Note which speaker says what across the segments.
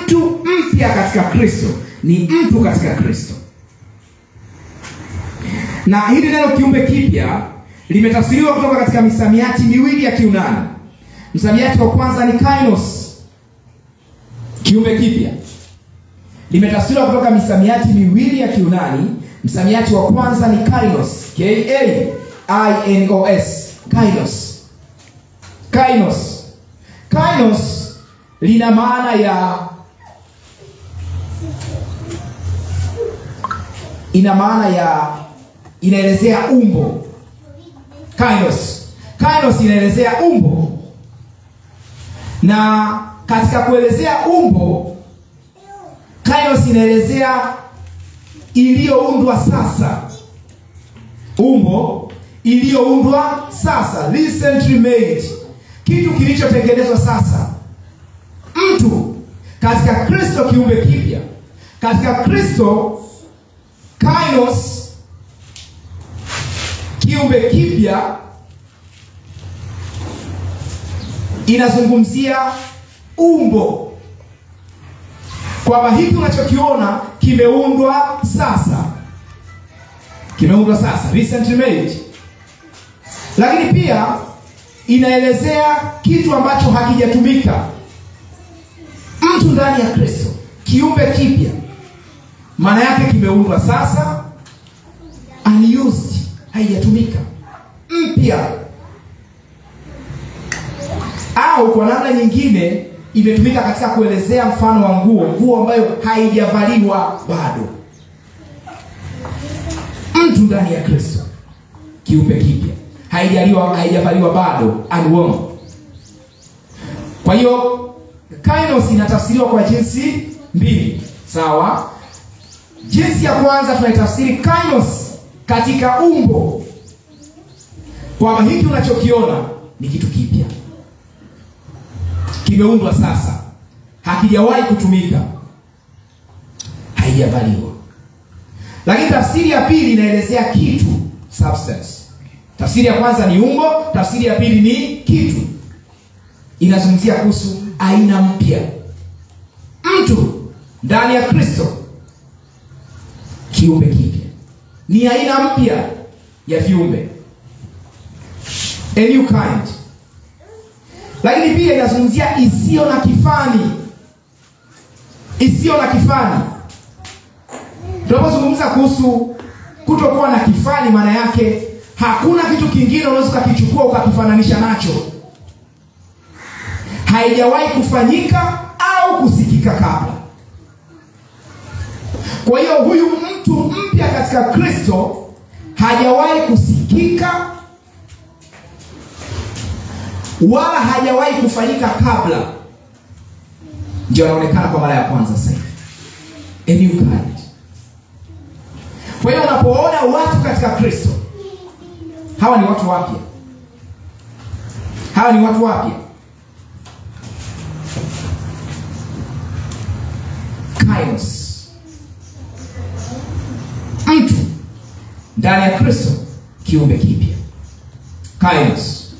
Speaker 1: mtu mpya katika Kristo ni mtu katika Kristo. Na hili neno kiumbe kipya limetafsiriwa kutoka katika misamiati miwili ya Kiunani. Msamiati wa kwanza ni kainos, kiumbe kipya. Limetafsiriwa kutoka misamiati miwili ya Kiunani. Msamiati wa kwanza ni kainos, K-A-I-N-O-S, kainos. Kainos. Kainos lina maana ya inaelezea umbo. Kainos inaelezea umbo. Na katika kuelezea umbo, kainos inaelezea iliyoundwa sasa. Umbo iliyoundwa sasa, recently made, kitu kilichotengenezwa sasa. Mtu katika Kristo kiumbe kipya. Katika Kristo kainos, kiumbe kipya, inazungumzia umbo, kwamba hiki unachokiona kimeundwa sasa. Kimeundwa sasa, recently made. Lakini pia inaelezea kitu ambacho hakijatumika. Mtu ndani ya Kristo kiumbe kipya, maana yake kimeundwa sasa, unused, haijatumika, mpya. Au kwa namna nyingine imetumika katika kuelezea mfano wa nguo ambayo haijavaliwa bado. Mtu ndani ya Kristo kiumbe kipya, haijavaliwa bado, unworn. Kwa hiyo kainos inatafsiriwa kwa jinsi mbili, sawa? Jinsi ya kwanza tunaitafsiri kainos katika umbo, kwamba hiki unachokiona ni kitu kipya, kimeundwa sasa, hakijawahi kutumika, haijavaliwa. Lakini tafsiri ya pili inaelezea kitu, substance. Tafsiri ya kwanza ni umbo, tafsiri ya pili ni kitu. Inazungumzia kuhusu aina mpya. Mtu ndani ya Kristo kiumbe kipya, ni aina mpya ya viumbe, a new kind. Lakini pia inazungumzia isiyo na kifani. Isiyo na kifani. Tunapozungumza kuhusu kutokuwa na kifani, maana yake hakuna kitu kingine unaweza kukichukua ukakifananisha nacho. Haijawahi kufanyika au kusikika kabla. Kwa hiyo huyu mtu mpya katika Kristo hajawahi kusikika wala hajawahi kufanyika kabla. Ndio anaonekana kwa mara ya kwanza sasa. A new kind. Kwa hiyo unapoona watu katika Kristo, hawa ni watu wapya. Hawa ni watu wapya. Kainos. Mtu ndani ya Kristo kiumbe kipya. Kainos.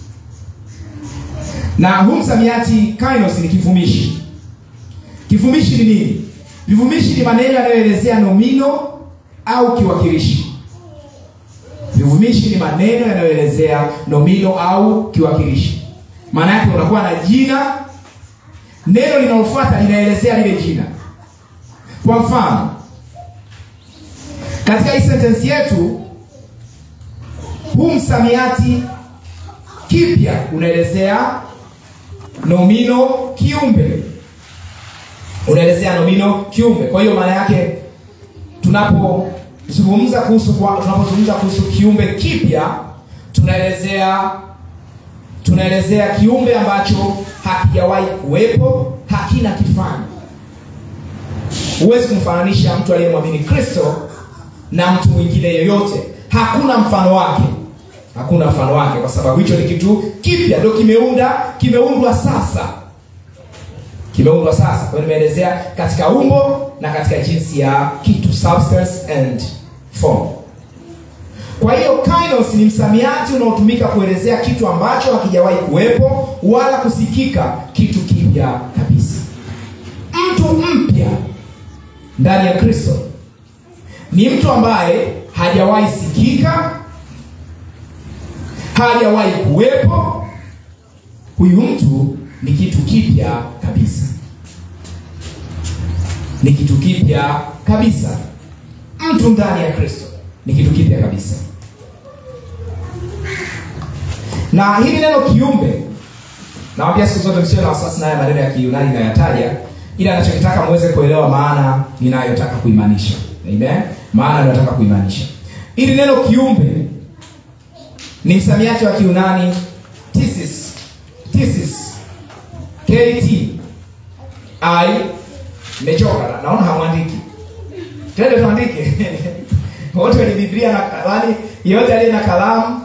Speaker 1: Na huu msamiati kainos ni kivumishi. Kivumishi ni nini? Vivumishi ni maneno yanayoelezea nomino au kiwakilishi. Vivumishi ni maneno yanayoelezea nomino au kiwakilishi. Maana yake unakuwa na jina, neno linalofuata linaelezea lile jina. Kwa mfano, katika hii sentence yetu, huu msamiati kipya unaelezea nomino kiumbe. Unaelezea nomino kiumbe. Kwa hiyo maana yake tunapozungumza kuhusu kiumbe kipya, tunaelezea kiumbe ambacho hakijawahi kuwepo, hakina kifani. Huwezi kumfananisha mtu aliyemwamini Kristo na mtu mwingine yeyote. Hakuna mfano wake. Hakuna mfano wake, kwa sababu hicho ni kitu kipya, ndio kimeundwa sasa. Kimeundwa sasa. Kwa hiyo nimeelezea katika umbo na katika jinsi ya kitu, substance and form. Kwa hiyo kainos ni msamiati unaotumika kuelezea kitu ambacho hakijawahi kuwepo wala kusikika, kitu kipya kabisa. Mtu ndani ya Kristo ni mtu ambaye hajawahi sikika, hajawahi kuwepo. Huyu mtu ni kitu kipya kabisa. Ni kitu kipya kabisa. Mtu ndani ya Kristo ni kitu kipya kabisa. Na hili neno kiumbe, naambia siku zote msio na wasiwasi na maneno ya Kiyunani nayataja, ila ninachotaka muweze kuelewa maana ninayotaka kuimaanisha. Amen. Maana ninayotaka kuimaanisha. Hili neno kiumbe ni msamiati wa Kiyunani thesis. K-T-I mechoka. Naona hamwandiki. Twende tuandike. Wote wa Biblia na kalani, yote aliye na kalamu,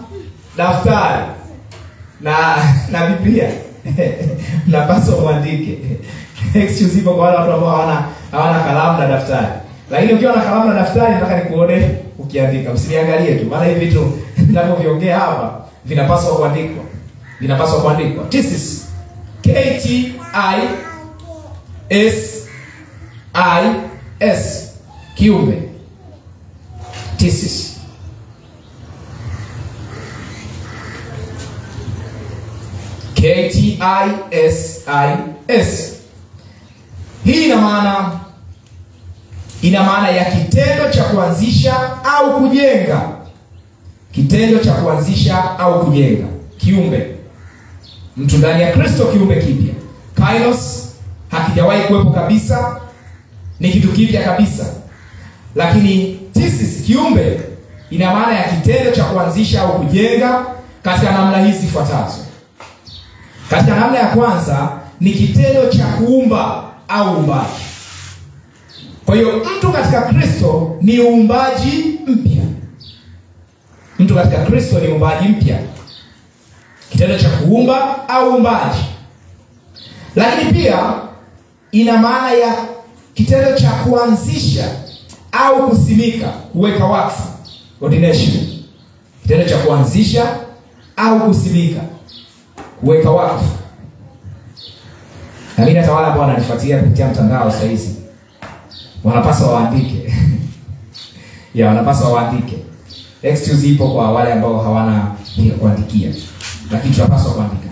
Speaker 1: daftari na Biblia napaswa kuandike. Excuse kwa wale watu ambao hawana kalamu na daftari. Lakini ukiwa na kalamu na daftari nataka nikuone ukiandika. Usiniangalie tu. Maana hivi vitu ninavyoviongea hapa vinapaswa kuandikwa. Vinapaswa kuandikwa. Thesis. K-T-I-S-I-S. Kiumbe. Thesis. K-T-I-S-I-S. Hii ina maana ya kitendo cha kuanzisha au kujenga. Kitendo cha kuanzisha au kujenga. Kiumbe. Mtu ndani ya Kristo kiumbe kipya. Kainos hakijawahi kuwepo kabisa, ni kitu kipya kabisa. Lakini thesis, kiumbe, ina maana ya kitendo cha kuanzisha au kujenga katika namna hizi zifuatazo. Katika namna ya kwanza ni kitendo cha kuumba au uumbaji. Kwa hiyo mtu katika Kristo ni uumbaji mpya. Mtu katika Kristo ni uumbaji mpya. Kitendo cha kuumba au uumbaji. Lakini pia ina maana ya kitendo cha kuanzisha au kusimika, kuweka wakfu, ordination. Kitendo cha kuanzisha au kusimika, kuweka wakfu. Na mimi hata wale ambao wananifuatilia kupitia mtandao sasa hizi wanapaswa waandike. Wanapaswa waandike. Excuse ipo kwa wale ambao hawana kuandikia. Lakini tunapaswa kuandika.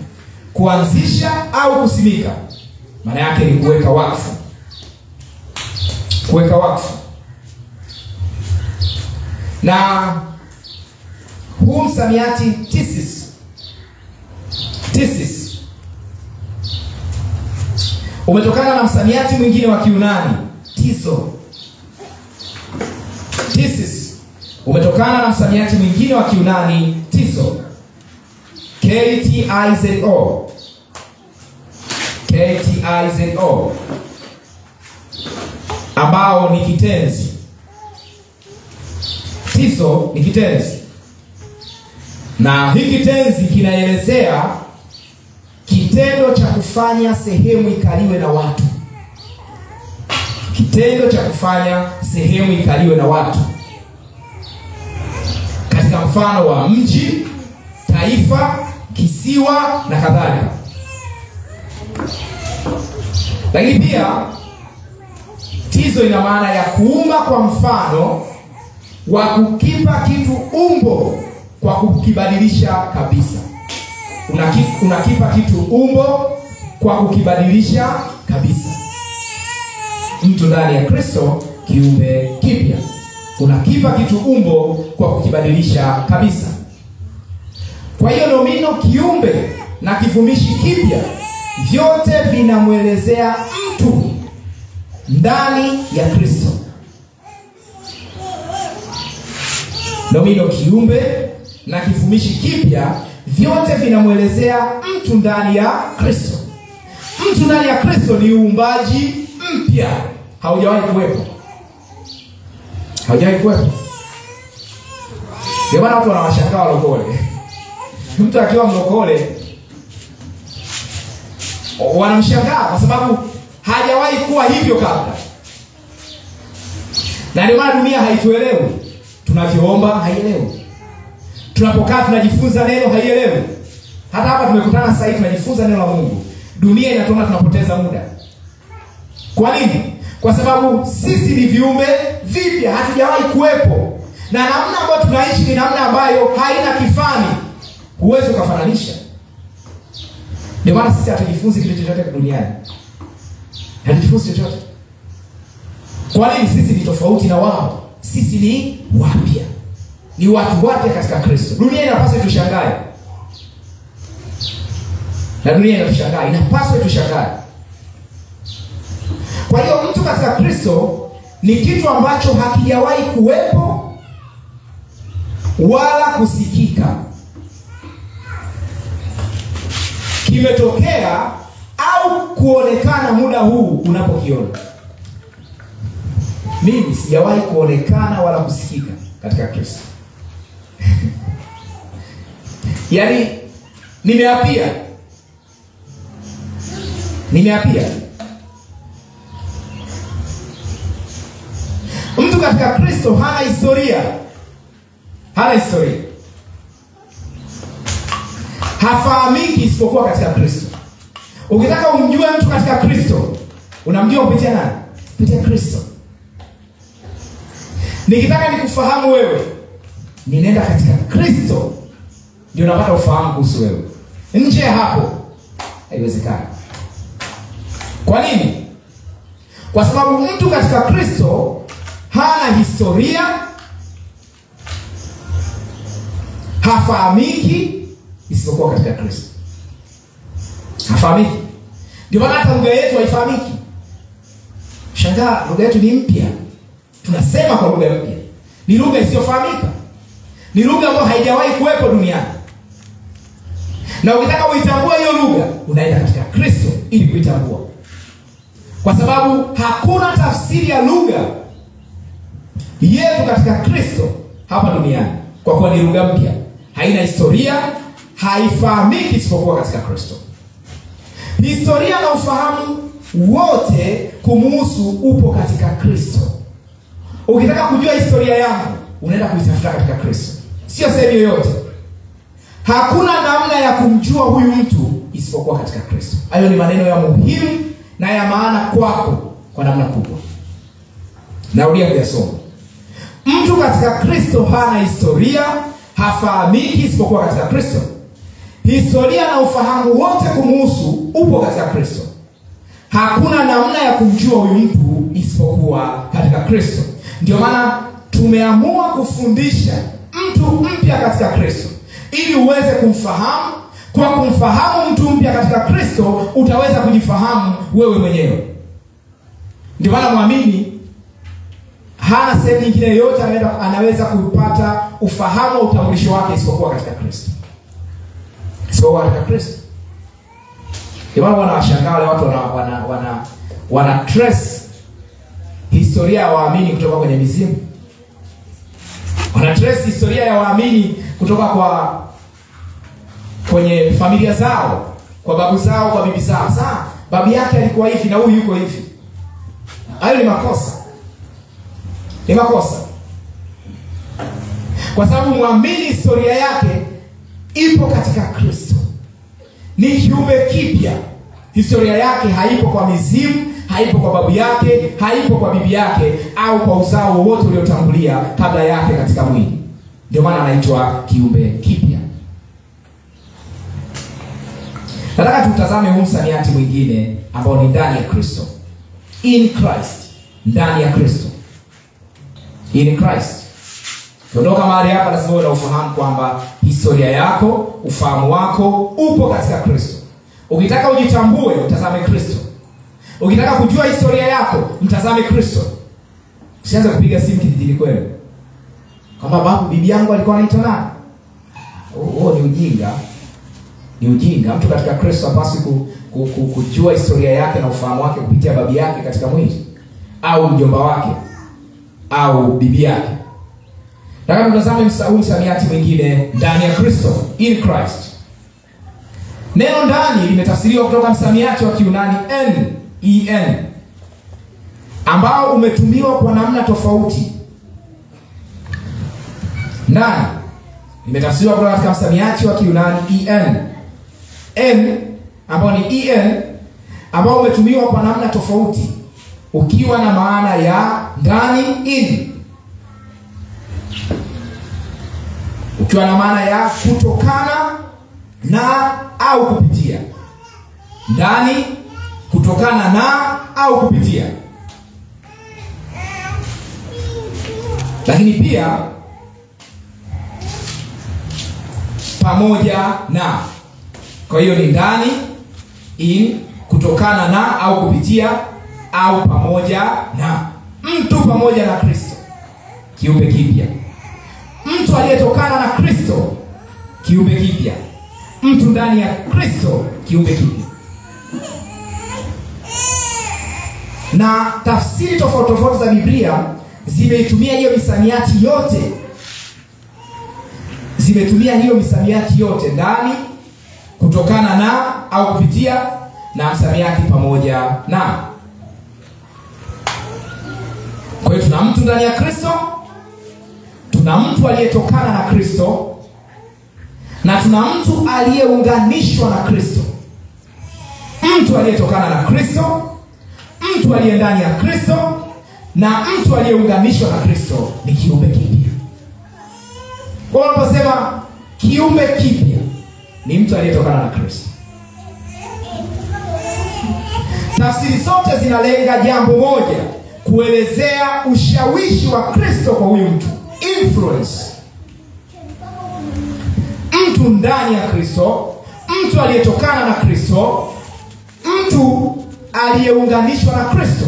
Speaker 1: Kuanzisha au kusimika, maana yake ni kuweka wakfu. Kuweka wakfu. Na huu msamiati thesis umetokana na msamiati mwingine wa Kiyunani, tizo. Thesis umetokana na msamiati mwingine wa Kiyunani, tizo. K-T-I-Z-O. K-T-I-Z-O. Ambao ni kitenzi. Tizo ni kitenzi. Na hiki kitenzi kinaelezea kitendo cha kufanya sehemu ikaliwe na watu. Kitendo cha kufanya sehemu ikaliwe na watu. Katika mfano wa mji, taifa, kisiwa na kadhalika. Lakini pia tizo ina maana ya kuumba kwa mfano wa kukipa kitu umbo kwa kukibadilisha kabisa. Unakipa kitu umbo kwa kukibadilisha kabisa. Mtu ndani ya Kristo kiumbe kipya. Unakipa kitu umbo kwa kukibadilisha kabisa. Kwa hiyo nomino kiumbe na kivumishi kipya vyote vinamwelezea mtu ndani ya Kristo. Nomino kiumbe na kivumishi kipya vyote vinamwelezea mtu ndani ya Kristo. Mtu ndani ya Kristo ni uumbaji mpya. Haujawahi kuwepo. Haujawahi kuwepo. Ndio maana watu wanawashangaa walokole. Mtu akiwa mlokole wanamshangaa kwa sababu hajawahi kuwa hivyo kabla. Na ndio maana dunia haituelewi. Tunavyoomba haielewi. Tunapokaa tunajifunza neno haielewi. Hata hapa tumekutana sasa hivi tunajifunza neno la Mungu. Dunia inatuona tunapoteza muda. Kwa nini? Kwa sababu sisi ni viumbe vipya, hatujawahi kuwepo. Na namna ambayo tunaishi ni namna ambayo haina kifani. Huwezi ukafananisha. Ndio maana sisi hatujifunzi kitu chochote duniani. Hatujifunzi chochote. Kwa nini? Sisi ni tofauti na wao. Sisi ni wapya. Ni watu wapya katika Kristo. Dunia inapaswa tushangae. Na dunia inatushangaa, inapaswa tushangae. Kwa hiyo mtu katika Kristo ni kitu ambacho hakijawahi kuwepo wala kusikika. Kimetokea au kuonekana muda huu unapokiona. Mimi sijawahi kuonekana wala kusikika katika Kristo. Yaani nimeapia. Mtu katika Kristo hana historia. Hafahamiki isipokuwa katika Kristo. Ukitaka umjue mtu katika Kristo, unamjua kupitia nani? Kupitia Kristo. Nikitaka nikufahamu wewe, ninaenda katika Kristo, ndio napata ufahamu kuhusu wewe. Nje hapo haiwezekani. Kwa nini? Kwa sababu mtu katika Kristo hana historia, hafahamiki isipokuwa katika Kristo. Hafahamiki. Ndio maana hata lugha yetu haifahamiki. Shangaa, lugha yetu ni mpya. Tunasema kwa lugha mpya. Ni lugha isiyofahamika. Ni lugha ambayo haijawahi kuwepo duniani. Na ukitaka uitambue hiyo lugha, unaenda katika Kristo ili kuitambua. Kwa sababu hakuna tafsiri ya lugha yetu katika Kristo hapa duniani, kwa kuwa ni lugha mpya, haina historia, haifahamiki isipokuwa katika Kristo. Historia na ufahamu wote kumuhusu upo katika Kristo. Ukitaka kujua historia yangu, unaenda kuitafuta katika Kristo, sio sehemu yoyote. Hakuna namna ya kumjua huyu mtu isipokuwa katika Kristo. Hayo ni maneno ya muhimu na ya maana kwako kwa namna kubwa. Narudia kuyasoma. Mtu katika Kristo hana historia, hafahamiki isipokuwa katika Kristo. Historia na ufahamu wote kumuhusu upo katika Kristo. Hakuna namna ya kumjua huyu mtu isipokuwa katika Kristo. Ndio maana tumeamua kufundisha mtu mpya katika Kristo, ili uweze kumfahamu. Kwa kumfahamu mtu mpya katika Kristo, utaweza kujifahamu wewe mwenyewe. Ndio maana muamini hana sehemu nyingine yoyote anaweza kupata ufahamu wa utambulisho wake isipokuwa katika Kristo. Isipokuwa katika Kristo. Ndio maana wanawashangaa wale watu wana trace historia ya waamini kutoka kwenye mizimu. Wana trace historia ya waamini kutoka kwenye familia zao, kwa babu zao, kwa bibi zao. Sasa babu yake alikuwa hivi na huyu yuko hivi. Hayo ni makosa. Ni makosa. Kwa sababu muamini historia yake ipo katika Kristo. Ni kiumbe kipya. Historia yake haipo kwa mizimu, haipo kwa babu yake, haipo kwa bibi yake, au kwa uzao wowote uliotangulia kabla yake katika mwili. Ndio maana anaitwa kiumbe kipya. Nataka tutazame huu msamiati mwingine ambao ni ndani ya Kristo. In Christ. Ndani ya Kristo. In Christ. Kuondoka mahali hapa lazima uwe na ufahamu kwamba historia yako, ufahamu wako upo katika Kristo. Ukitaka ujitambue, mtazame Kristo. Ukitaka kujua historia yako, mtazame Kristo. Usianze kupiga simu kijijini kwenu kama babu bibi yangu alikuwa anaitwa nani. Ni ujinga. Ni ujinga. Mtu katika Kristo hapaswi kujua historia yake na ufahamu wake kupitia babu yake katika mwili, au mjomba wake, au bibi yake. Nataka tutazame msamiati mwingine, ndani ya Kristo. In Christ. Neno ndani limetafsiriwa kutoka msamiati wa Kiyunani en, ambao umetumiwa kwa namna tofauti. Ndani limetafsiriwa kutoka katika msamiati wa Kiyunani en, ambao ni ambao umetumiwa kwa namna tofauti. ukiwa na maana ya ndani, in, ukiwa na maana ya kutokana na au kupitia. Ndani, kutokana na au kupitia. Lakini pia pamoja na. Kwa hiyo ni ndani, in, kutokana na au kupitia, au pamoja na. Mtu pamoja na Kristo, kiumbe kipya. Mtu aliyetokana na Kristo, kiumbe kipya. Mtu ndani ya Kristo, kiumbe kipya. Na tafsiri tofauti tofauti za Biblia zimeitumia hiyo misamiati yote. Zimetumia hiyo misamiati yote: ndani, kutokana na au kupitia, na msamiati pamoja na. Kwa hiyo tuna mtu ndani ya Kristo, tuna mtu aliyetokana na Kristo, na tuna mtu aliyeunganishwa na Kristo. Mtu aliyetokana na Kristo, mtu aliye ndani ya Kristo, na mtu aliyeunganishwa na Kristo ni kiumbe kipya. Kwa hiyo unaposema kiumbe kipya, ni mtu aliyetokana na Kristo. Tafsiri zote zinalenga jambo moja: kuelezea ushawishi wa Kristo kwa huyu mtu, influence. Mtu ndani ya Kristo, mtu aliyetokana na Kristo, mtu aliyeunganishwa na Kristo.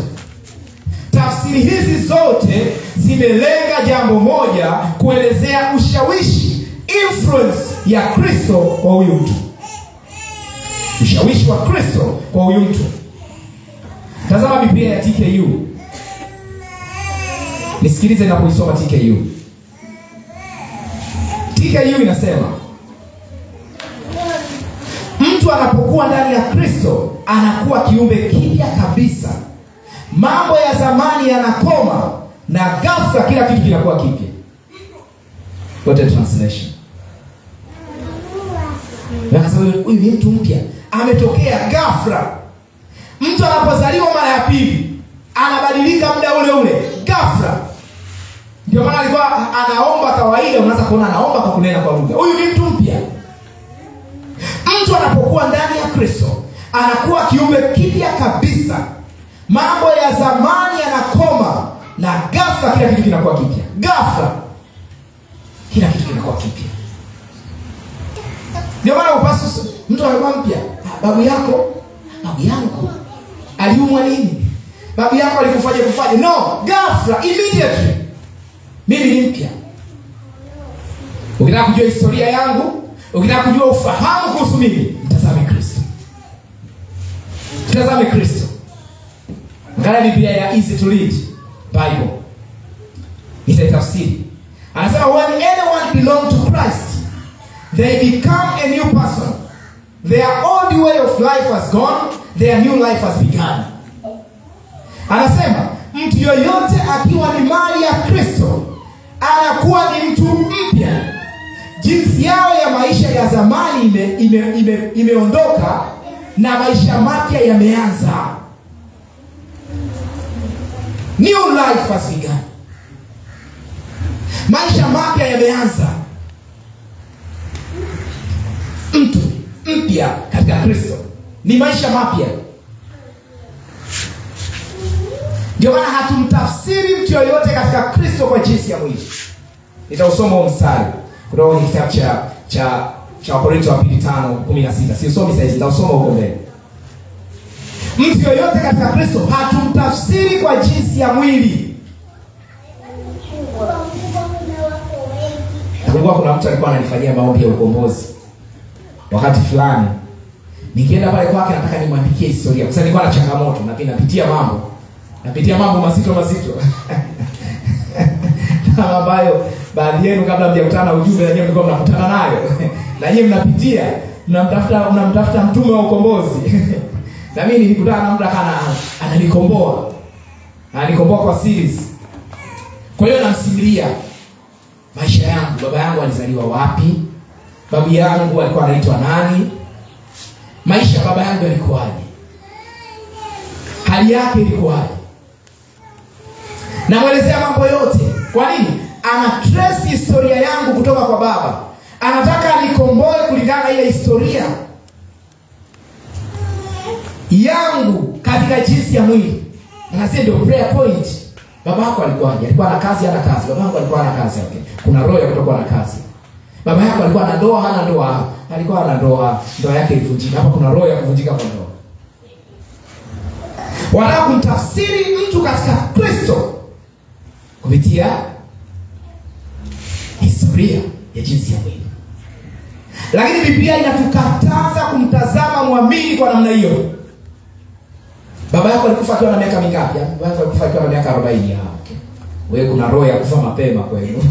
Speaker 1: Tafsiri hizi zote zimelenga jambo moja: kuelezea ushawishi, influence ya Kristo kwa huyu mtu. Ushawishi wa Kristo kwa huyu mtu. Tazama Biblia ya TKU. Nisikilize ninapoisoma TKU. TKU inasema mtu anapokuwa ndani ya Kristo anakuwa kiumbe kipya kabisa. Mambo ya zamani yanakoma na ghafla kila kitu kinakuwa kipya. What a translation. Wakasema huyu ni mtu mpya, ametokea ghafla. Mtu anapozaliwa mara ya pili anabadilika muda ule ule ghafla. Ndio maana alikuwa anaomba kawaida, unaanza kuona anaomba kwa kunena kwa lugha. Huyu ni mtu mpya. Mtu anapokuwa ndani ya Kristo anakuwa kiumbe kipya kabisa. Mambo ya zamani yanakoma na ghafla kila kitu kinakuwa kipya. Ghafla kila kitu kinakuwa kipya. Ndio maana upasi mtu anakuwa mpya. Babu yangu aliumwa nini? Babu yako alikufaje? No, ghafla, immediately mimi ni mpya. Ukitaka kujua historia yangu, ukitaka kujua ufahamu kuhusu mimi, mtazame Kristo. Mtazame Kristo. Angalia Biblia ya Easy to Read Bible. Nitaitafsiri. Anasema when anyone belong to Christ, they become a new person. Their old way of life has gone, their new life has begun. Anasema mtu yoyote akiwa ni mali ya Kristo anakuwa ni mtu mpya. Jinsi yao ya maisha ya zamani imeondoka na maisha mapya yameanza. New life has begun. Maisha mapya yameanza. Mtu mpya katika Kristo ni maisha mapya. Ndio maana hatumtafsiri mtu yoyote katika Kristo kwa jinsi ya mwili. Nitausoma huo mstari kutoka kwenye kitabu cha Wakorintho wa 5:16. Siusomi sasa, nitausoma huko mbele. Mtu yoyote katika Kristo hatumtafsiri kwa jinsi ya mwili. Nakumbuka kuna mtu alikuwa ananifanyia maombi ya ukombozi wakati fulani. Nikienda pale kwake nataka nimwandikie historia. Kwa sababu nilikuwa na changamoto, napitia mambo mazito. Kama ambayo baadhi yenu kabla mjakutana na ujumbe na nyinyi mlikuwa mnakutana nayo. Na nyinyi mnapitia, mnamtafuta mtume wa ukombozi. Na mimi nilikutana na mtu ananikomboa. Ananikomboa kwa series. Kwa hiyo namsimulia maisha yangu. Baba yangu alizaliwa wapi? Babu yangu alikuwa anaitwa nani? Maisha baba yangu yalikuwaje? Hali yake ilikuwaje? Namwelezea mambo yote. Kwa nini? Ana trace historia yangu kutoka kwa Baba. Anataka nikomboe kulingana na ile historia yangu katika jinsi ya mwili. Anasema ndio prayer point. Baba yako alikuwaje? Alikuwa na kazi, hana kazi? Baba yako alikuwa na kazi, okay. Kuna roho ya kutokuwa na kazi. Baba yako alikuwa na ndoa, hana ndoa? Alikuwa na ndoa, ndoa yake ilivunjika. Hapa kuna roho ya kuvunjika kwa ndoa. Wanataka kumtafsiri mtu katika Kristo kupitia historia ya jinsi ya mwili. Lakini Biblia inatukataza kumtazama muamini kwa namna hiyo. Baba yako alikufa akiwa na miaka mingapi? Baba yako alikufa akiwa na miaka 40. Okay. Wewe kuna roho ya kufa mapema kwenu.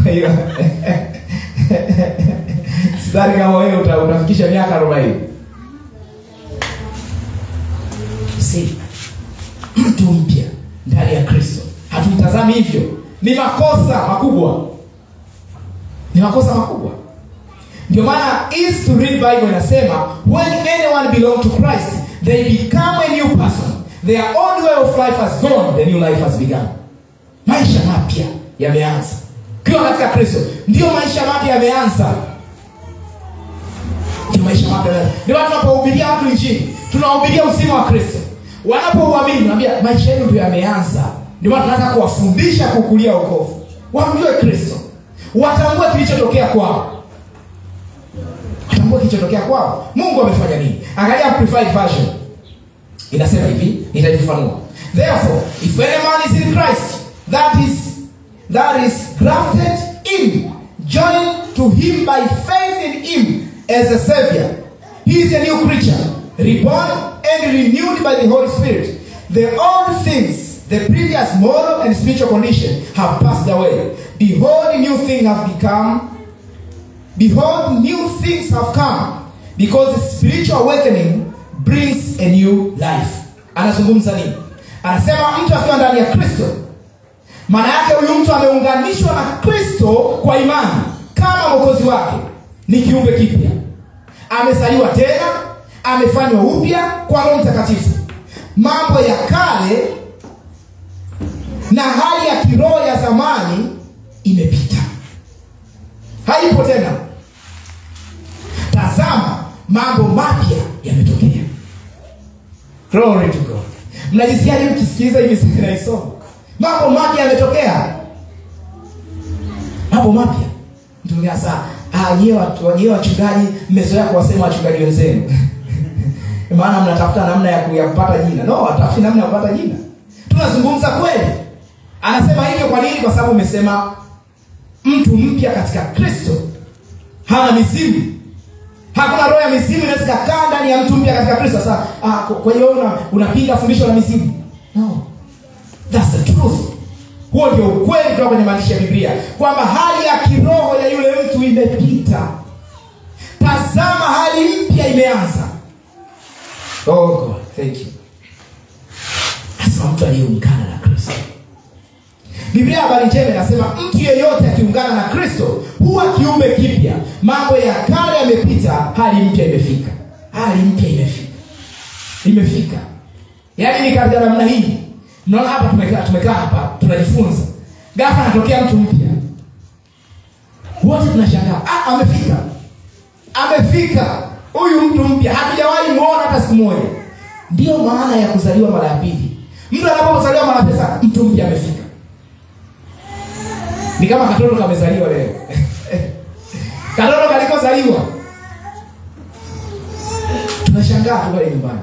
Speaker 1: Kwa hiyo sidhani kama wewe utafikisha miaka 40. Si mtu mpya ndani ya Kristo. Hatumtazami hivyo. Ni makosa makubwa. Ni makosa makubwa. Ndio maana is to read Bible inasema when anyone belong to Christ, they become a new person. Their old way of life has gone, the new life has begun. Maisha mapya yameanza. Kwa katika Kristo ndio maisha mapya yameanza. Ndio maisha mapya. Ndio tunapohubiria watu injili, tunahubiria uzima wa Kristo. Wanapouamini tunaambia maisha yenu ndio yameanza. Ndio maana tunataka kuwafundisha kukulia wokovu. Wamjue Kristo. Watambue kilichotokea kwao. Watambue kilichotokea kwao. Mungu amefanya nini? Angalia Amplified Version. Inasema hivi, nitajifanua. Therefore, if any man is in Christ, that is grafted in, joined to him by faith in him as a Savior, he is a new creature, reborn and renewed by the Holy Spirit. The old things, the previous moral and spiritual condition, have passed away. Behold, new things have come, because the spiritual awakening brings a new life. Anazungumza nini? Anasema mtu akiwa ndani ya Kristo, maana yake huyu mtu ameunganishwa na Kristo kwa imani kama mwokozi wake. Ni kiumbe kipya. Amezaliwa tena, amefanywa upya kwa Roho Mtakatifu. Mambo ya kale na hali ya kiroho ya zamani imepita. Haipo tena. Tazama, mambo mapya yametokea. Glory to God. Mnajisikia hiyo kisikiliza hivi sasa naisoma. Mambo mapya yametokea. Mambo mapya. Ndio sasa nyewe wachungaji mmezoea kuwasema wachungaji wenzenu. Maana mnatafuta namna ya kupata jina. No, watafuta namna ya kupata jina. Tunazungumza kweli. Anasema hivyo kwa nini? Kwa sababu umesema mtu mpya katika Kristo hana mizimu. Hakuna roho ya mizimu inaweza kukaa ndani ya mtu mpya katika Kristo. Sasa kwa hiyo unapinga fundisho la mizimu. No. That's the truth. Huo ndio ukweli kutoka kwenye maandishi ya Biblia, kwamba hali ya kiroho ya yule mtu imepita. Tazama, hali mpya imeanza. Oh God, thank you. Asema mtu aliyeungana na Kristo. Biblia habari njema inasema mtu yeyote akiungana na Kristo huwa kiumbe kipya. Mambo ya kale yamepita, hali mpya imefika. Hali mpya imefika. Yaani ni katika namna hii. Mnaona hapa tumekaa hapa tunajifunza. Ghafla anatokea mtu mpya. Wote tunashangaa. Amefika. Huyu mtu mpya hatujawahi muona hata siku moja. Ndio maana ya kuzaliwa mara ya pili. Mtu anapozaliwa mara ya pesa, mtu mpya amefika. Ni kama katoto kamezaliwa leo. Katoto kalikozaliwa. Tunashangaa tu pale nyumbani.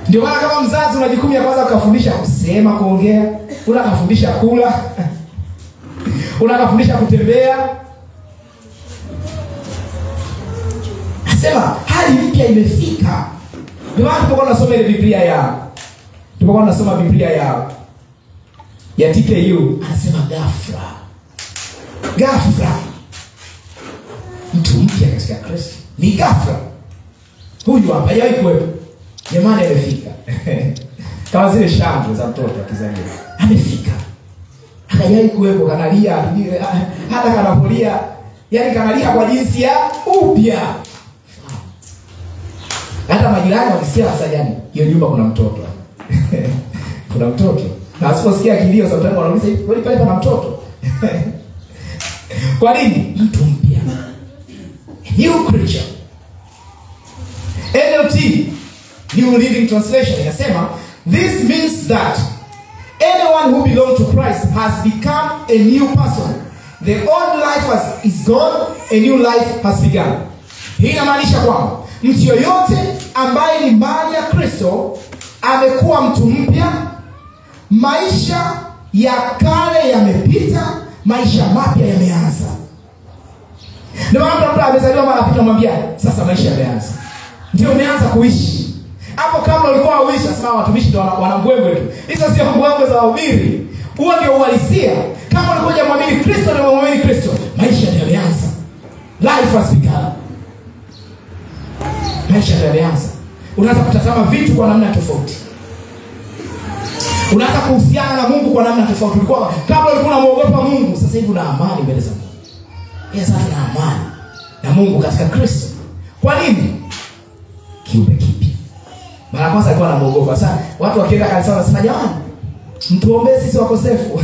Speaker 1: Ndio maana kama mzazi una jukumu ya kwanza kufundisha kusema, kuongea, unakafundisha kula, unakafundisha kutembea. Nasema hali mpya imefika. Ndio maana tunapokuwa tunasoma ile Biblia ya TKU, anasema ghafla mtu mpya katika Kristo. Ni ghafla. Huyu hapa hajawahi kuwepo. Jamani amefika. Kama zile shangwe za mtoto akizaliwa. Amefika. Hajawahi kuwepo, kanalia, hata kanapolia, yani kanalia kwa jinsi ya upya. Hata majirani wakisikia sasa, yani hiyo nyumba kuna mtoto. Kuna mtoto. Na asiposikia kilio sometimes wanauliza hivi, kwani pale pana mtoto? Kwa nini? Mtu mpya. New creature. NLT, New Living Translation, inasema, this means that anyone who belongs to Christ has become a new person. The old life is gone, a new life has begun. Hii inamaanisha kwamba mtu yoyote ambaye ni mali ya Kristo amekuwa mtu mpya. Maisha ya kale yamepita, maisha mapya yameanza. Ndio maana mtu amezaliwa mara pita mwambia, sasa maisha yameanza. Ndio umeanza kuishi. Hapo kabla ulikuwa uishi, sasa watumishi ndio wanambwembwe tu. Hizo sio mbwembwe za wahubiri. Huo ndio uhalisia. Kama ulikuja muamini Kristo na muamini Kristo, maisha yameanza. Life has begun. Maisha yameanza. Unaanza kutazama vitu kwa namna tofauti. Unaanza kuhusiana na Mungu kwa namna tofauti. Ulikuwa kabla ulikuwa unamuogopa Mungu, sasa hivi una amani mbele za Mungu. Sasa una amani na Mungu katika Kristo. Kwa nini? Kiumbe kipya. Mara kwanza alikuwa anamuogopa. Sasa watu wakienda kanisa wanasema, jamani, mtuombee sisi wakosefu.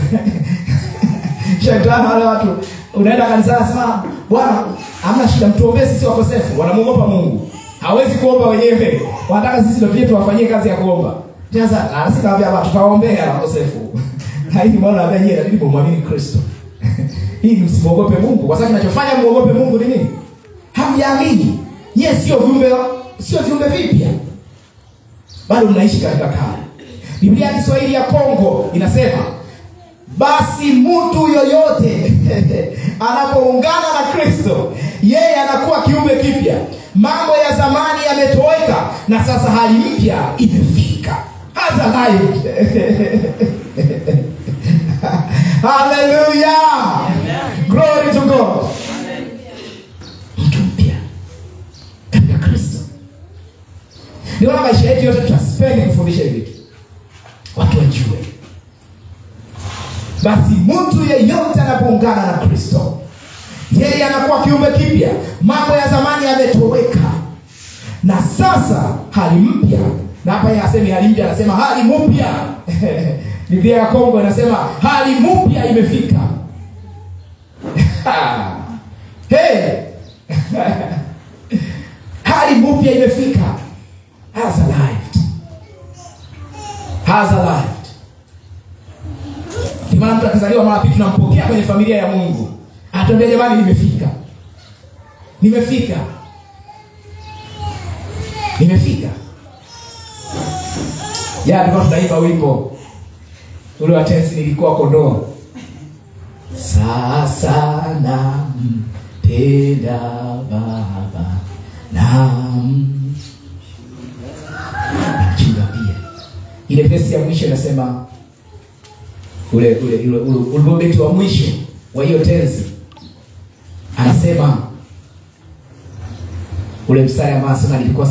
Speaker 1: Shetani wale watu unaenda kanisa wanasema, Bwana, hamna shida, mtuombee sisi wakosefu. Wanamuogopa Mungu. Hawezi kuomba wenyewe. Wanataka sisi ndio pia tuwafanyie kazi ya kuomba. Sasa anasema hapa tutaombea wakosefu. Haini mbona anambia yeye lazima muamini Kristo. Hii msimogope Mungu. Kwa sababu kinachofanya muogope Mungu ni nini? Hamjaamini. Yeye sio viumbe vipya. Bado mnaishi katika kale. Biblia ya Kiswahili ya Kongo inasema, basi mtu yoyote anapoungana na Kristo, yeye anakuwa kiumbe kipya. Mambo ya zamani yametoweka na sasa hali mpya imefika. As alive. Hallelujah. Amen. Glory to God. Amen. Mtu mpya katika Kristo. Ndio maisha yetu yote tutaspendi kufundisha hivi. Watu wajue. Basi mtu yeyote anapoungana na Kristo, yeye anakuwa kiumbe kipya. Mambo ya zamani yametoweka na sasa hali mpya. Na hapa yeye asemi hali mpya, anasema hali mpya. Biblia ya Kongo inasema hali mpya imefika. Hey. Hali mpya imefika. Has arrived. Has arrived. Kama mtu akizaliwa mara pili tunampokea kwenye familia ya Mungu. Atuambia jamani, nimefika. Nimefika. Nimefika. Ndio tunaimba wimbo ule wa tenzi, nilikuwa kondoo. Sasa nampenda Baba na mchunga pia. Ile verse ya mwisho inasema ule beti wa mwisho wa hiyo tenzi anasema ule mstari ambao anasema nilikuwa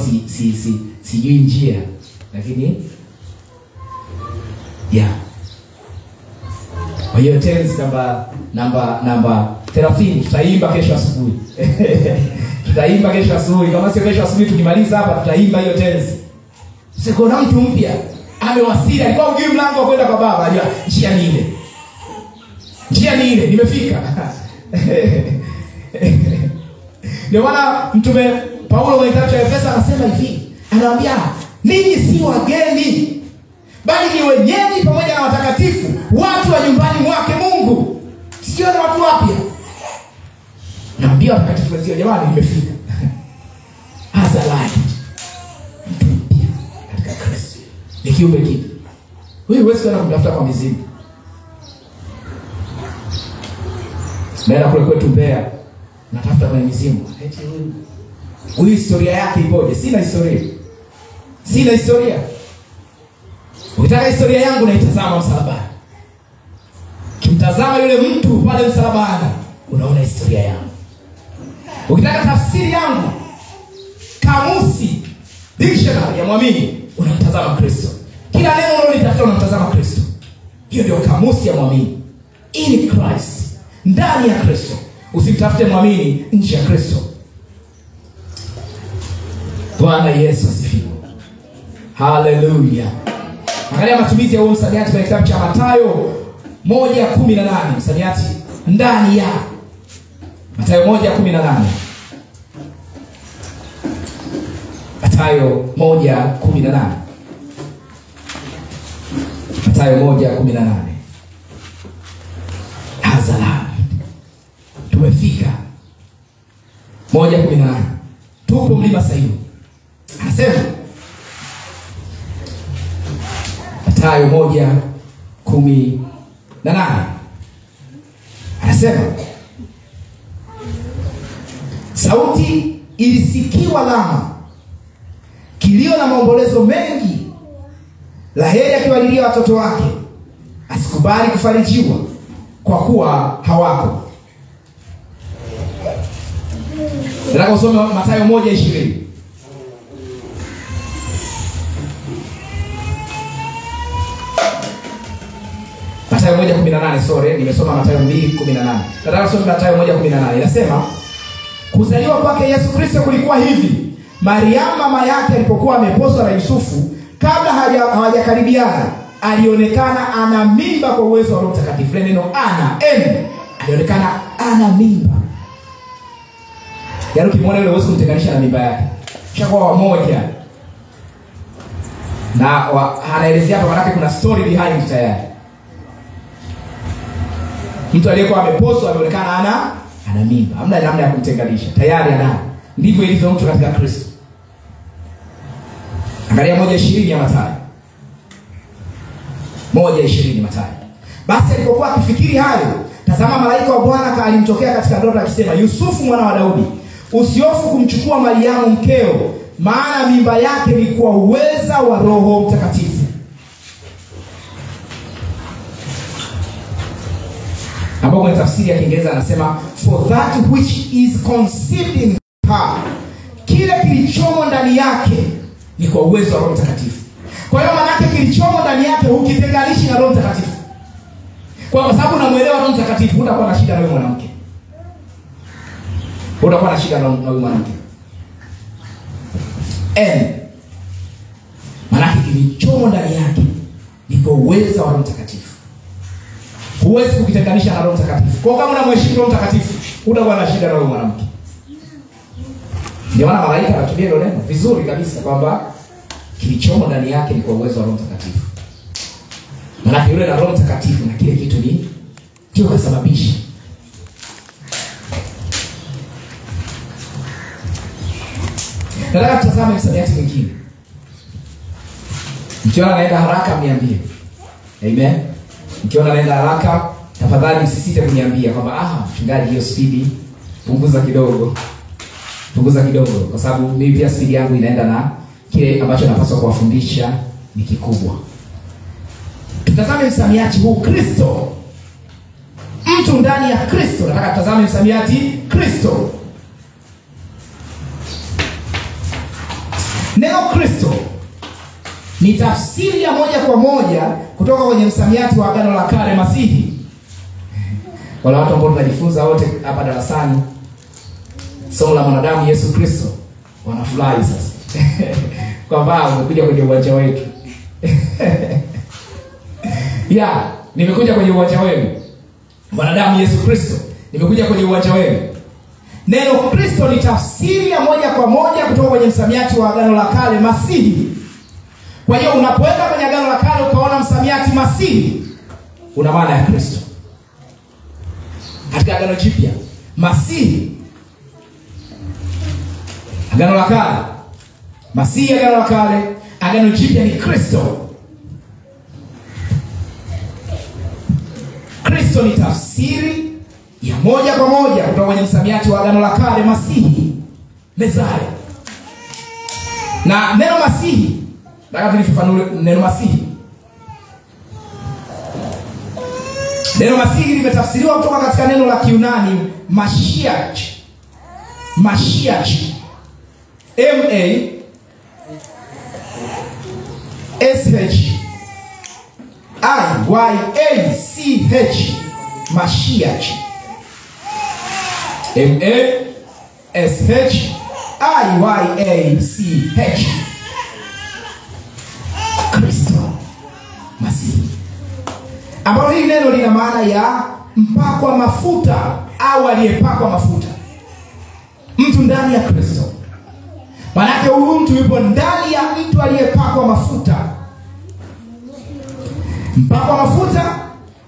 Speaker 1: sijui njia lakini kwa hiyo tenzi namba 30 tutaimba kesho asubuhi. Tutaimba kesho asubuhi. Kama sio kesho asubuhi tukimaliza hapa tutaimba hiyo tenzi. Siko na mtu mpya amewasili, alikuwa ujui mlango wa kwenda kwa Baba, alijua njia ni ile. Njia ni ile, nimefika. Ndio maana mtume Paulo kwenye kitabu cha Efeso anasema hivi, anawaambia ninyi si wageni bali ni wenyeji pamoja na watakatifu, watu wa nyumbani mwake Mungu. Sio na watu wapya. Naambia watakatifu wazio, jamani nimefika. As alive. Katika Kristo. Ni kiumbe kipya. Wewe huwezi kwenda kumtafuta kwa mizimu. Mera kule kwetu Mbeya, natafuta kwa mizimu. Eti huyu historia yake ipoje? Sina historia. Sina historia. Ukitaka historia yangu naitazama msalabani. Kimtazama yule mtu pale msalabani, unaona historia yangu. Ukitaka tafsiri yangu, kamusi, dictionary ya muamini, unamtazama Kristo. Kila neno unalolitafuta unamtazama Kristo. Hiyo ndio kamusi ya muamini. In Christ, ndani ya Kristo. Usimtafute muamini nje ya Kristo. Bwana Yesu asifiwe. Hallelujah. Angalia matumizi ya huo msamiati kwenye kitabu cha Mathayo 1:18, msamiati ndani ya Mathayo 1:18. Mathayo 1:18. Mathayo 1:18. Hazala. Tumefika 1:18. Tupo mlima Sayuni. Anasema Mathayo 1:18. Anasema sauti ilisikiwa Lama, kilio na maombolezo mengi. Raheli akiwalilia watoto wake, asikubali kufarijiwa kwa kuwa hawako. Nataka usome Mathayo 1:20. Mathayo 1:18, sorry, nimesoma Mathayo 2:18. Nataka usome Mathayo 1:18. Inasema kuzaliwa kwake Yesu Kristo kulikuwa hivi: Mariamu mama yake alipokuwa ameposwa na Yusufu, kabla hawajakaribiana, alionekana ana mimba kwa uwezo wa Roho Mtakatifu. Neno ana, alionekana ana mimba. Yaani ukimwona yule uwezo kumtenganisha na mimba yake. Kishakuwa wamoja. Na anaelezea hapa maana kuna story behind tayari. Mtu aliyekuwa ameposwa ameonekana ana mimba. Hamna namna ya kumtenganisha. Tayari ana. Ndivyo ilivyo mtu katika Kristo. Angalia 1:20 ya Mathayo. 1:20 Mathayo. Basi alipokuwa akifikiri hayo, tazama malaika wa Bwana alimtokea katika ndoto akisema, Yusufu mwana wa Daudi, usihofu kumchukua Mariamu mkeo, maana mimba yake ni kwa uweza wa Roho Mtakatifu. Hapo kwenye tafsiri ya Kiingereza anasema for that which is conceived in her, kile kilichomo ndani yake ni kwa uwezo wa Roho Mtakatifu. Kwa hiyo maana yake kilichomo ndani yake hukitenganishi na Roho Mtakatifu. Kwa sababu unamuelewa Roho Mtakatifu, hutakuwa na shida na yule mwanamke. Hutakuwa na shida na yule mwanamke. Maana yake kilichomo ndani yake ni kwa uwezo wa Roho Mtakatifu. Huwezi kukitenganisha na Roho Mtakatifu. Kwa kama unamheshimu Roho Mtakatifu, hutakuwa na shida na yule mwanamke. Ndio maana malaika anatumia hilo neno vizuri kabisa kwamba kilichomo ndani yake ni kwa uwezo wa Roho Mtakatifu. Maana yule na Roho Mtakatifu na kile kitu ni ndio kasababisha. Nataka tutazame msamiati mwingine. Mkiona naenda haraka mniambie. Amen. Mkiona naenda haraka tafadhali msisite kuniambia kwamba mchungaji hiyo speed punguza kidogo. Punguza kidogo kwa sababu mimi pia speed yangu inaenda na kile ambacho napaswa kuwafundisha ni kikubwa. Tutazame msamiati huu Kristo. Mtu ndani ya Kristo. Nataka tutazame msamiati Kristo. Neno Kristo ni tafsiri ya moja kwa moja kutoka kwenye msamiati wa Agano la Kale, Masihi. Wala watu ambao tunajifunza wote hapa darasani somo la mwanadamu Yesu Kristo wanafurahi sasa. Kwamba umekuja kwenye uwanja wetu. Nimekuja kwenye uwanja wenu. Mwanadamu Yesu Kristo, nimekuja kwenye uwanja wenu. Neno Kristo ni tafsiri ya moja kwa moja kutoka kwenye msamiati wa Agano la Kale, Masihi. Kwa hiyo unapoenda kwenye Agano la Kale ukaona msamiati Masihi, una maana ya Kristo. Katika Agano Jipya, Masihi, Agano la Kale, Masihi, Agano la Kale, Agano Jipya ni Kristo. Kristo ni tafsiri ya moja kwa moja kutoka kwenye msamiati wa Agano la Kale, Masihi, Mesiah. Na neno Masihi, nataka tulifafanue neno Masihi. Neno Masihi limetafsiriwa kutoka katika neno la Kiyunani Mashiach. Mashiach. M-A-S-H-I-Y-A-C-H. Mashiach. M-A-S-H-I-Y-A-C-H. Kristo. ambalo hili neno lina maana ya mpakwa mafuta au aliyepakwa mafuta. Mtu ndani ya Kristo. Maana yake huyu mtu yupo ndani ya mtu aliyepakwa mafuta. Mpakwa mafuta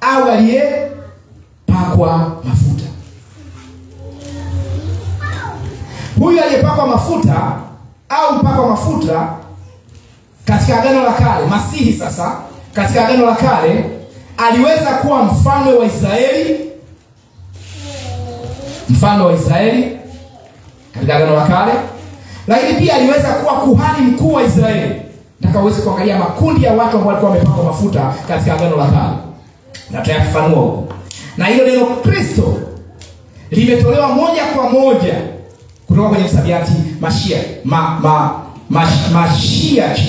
Speaker 1: au aliyepakwa mafuta. Huyu aliyepakwa mafuta au mpakwa mafuta katika Agano la Kale, Masihi sasa, katika Agano la Kale aliweza kuwa mfalme wa Israeli. Mfalme wa Israeli katika Agano la Kale. Lakini pia aliweza kuwa kuhani mkuu wa Israeli. Nataka uweze kuangalia makundi ya watu ambao walikuwa wamepakwa mafuta katika Agano la Kale. Na tutayafafanua huko. Na hilo neno Kristo limetolewa moja kwa moja kutoka kwenye msamiati Mashiach,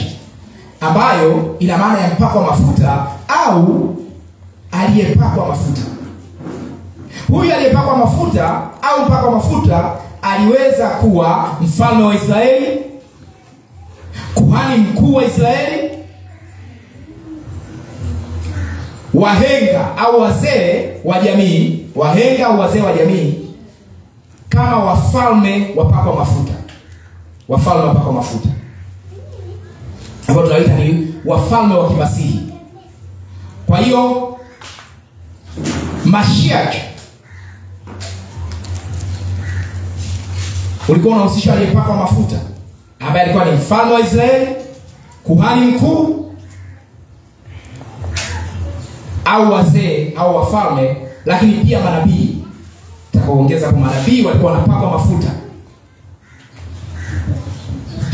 Speaker 1: ambayo ina maana ya mpakwa mafuta au aliyepakwa mafuta. Huyu aliyepakwa mafuta au mpakwa mafuta aliweza kuwa mfalme wa Israeli, kuhani mkuu wa Israeli, wahenga au wazee wa jamii, wahenga au wazee wa jamii, kama wafalme wapakwa mafuta. Wafalme wapakwa mafuta ambao tunaita ni wafalme wa kimasihi. Kwa hiyo Mashiach ulikuwa unahusishwa aliyepakwa mafuta, ambaye alikuwa ni mfalme wa Israeli, kuhani mkuu, au wazee au wafalme, lakini pia manabii. Tutaongeza kwa manabii walikuwa wanapakwa mafuta.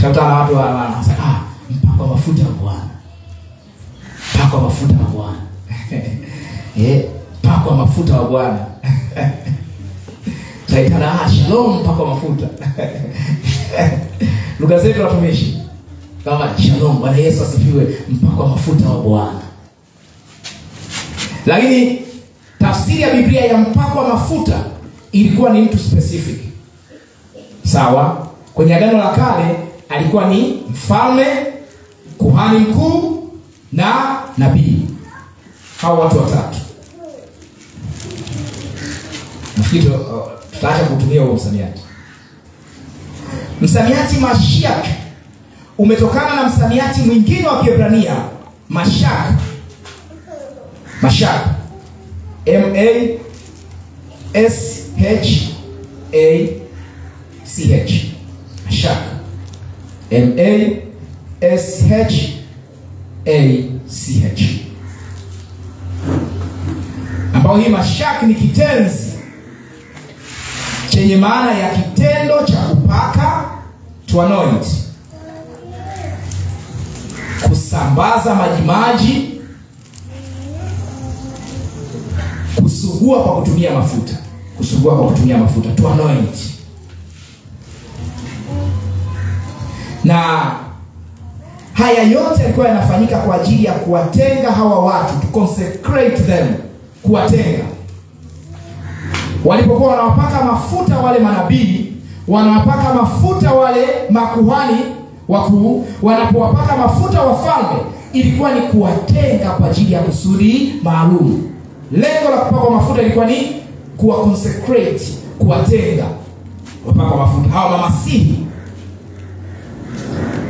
Speaker 1: Sasa watu wanasema mpakwa mafuta wa Bwana. Pakwa mafuta wa Bwana. Pakwa mafuta wa Bwana. Taitana shalom pakwa mafuta. Lugha zetu watumishi kama shalom, Bwana Yesu asifiwe, mpakwa mafuta wa Bwana. Lakini tafsiri ya Biblia ya mpakwa mafuta ilikuwa ni mtu specific. Sawa? Kwenye Agano la Kale alikuwa ni mfalme, kuhani mkuu na nabii. Hao watu watatu. Nafikiri tutaacha kutumia huo msamiati. Msamiati Mashiach umetokana na msamiati mwingine wa Kiebrania, Mashak. Mashak. M-A-S-H-A-C-H. Mashak. M-A-S-H-A-C-H. Ambao hii Mashak ni kitenzi chenye maana ya kitendo cha kupaka, to anoint, kusambaza majimaji, kusugua kwa kutumia mafuta. Kusugua kwa kutumia mafuta, to anoint. Na haya yote yalikuwa yanafanyika kwa ajili ya kuwatenga hawa watu, to consecrate them, kuwatenga. Walipokuwa wanawapaka mafuta wale manabii, wanawapaka mafuta wale makuhani wakuu, wanapowapaka mafuta wafalme, ilikuwa ni kuwatenga kwa ajili ya kusudi maalum. Lengo la kupaka mafuta ilikuwa ni kuwa consecrate, kuwatenga. Wapaka mafuta hawa mamasihi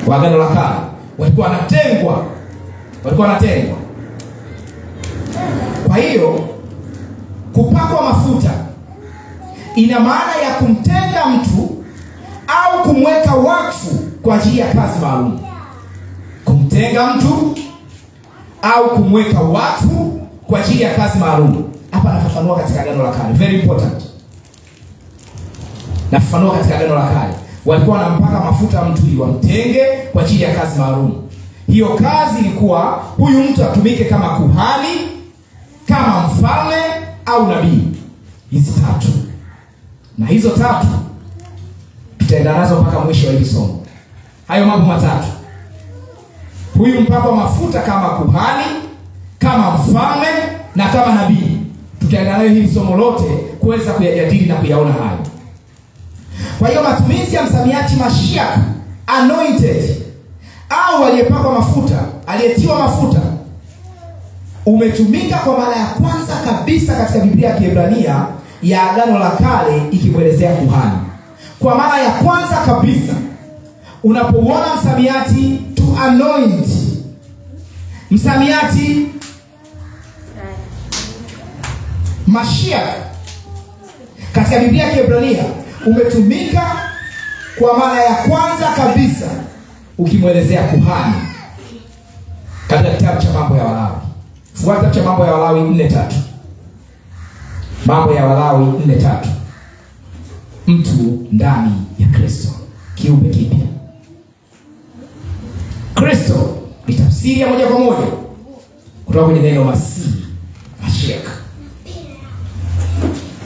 Speaker 1: wa Agano la Kale walikuwa wanatengwa, Kwa hiyo kupakwa mafuta ina maana ya kumtenga mtu au kumweka wakfu kwa ajili ya kazi maalum. Kumtenga mtu au kumweka wakfu kwa ajili ya kazi maalum. Hapa nafafanua katika Agano la Kale, very important. Nafafanua katika Agano la Kale, walikuwa wanampaka mafuta mtu ili wamtenge kwa ajili ya kazi maalum. Hiyo kazi ilikuwa huyu mtu atumike kama kuhani, kama mfalme au nabii. Hizi tatu. Na hizo tatu tutaenda nazo mpaka mwisho wa hili somo. Hayo mambo matatu. Huyu mpakwa mafuta kama kuhani, kama mfalme na kama nabii. Tutaenda nayo hili somo lote kuweza kuyajadili na kuyaona hayo. Kwa hiyo matumizi ya msamiati Mashiach, anointed, au aliyepakwa mafuta, aliyetiwa mafuta, umetumika kwa mara ya kwanza kabisa katika Biblia ya Kiebrania ya Agano la Kale ikimwelezea kuhani. Kwa mara ya kwanza kabisa unapouona msamiati to anoint, msamiati Mashiach katika Biblia ya Kiebrania umetumika kwa mara ya kwanza kabisa ukimwelezea kuhani katika kitabu cha Mambo ya Walawi. Fungua kitabu cha Mambo ya Walawi 4:3. Mambo ya Walawi 4:3. Mtu ndani ya Kristo, kiumbe kipya. Kristo ni tafsiri ya moja kwa moja kutoka kwenye neno Masihi, Mashiach.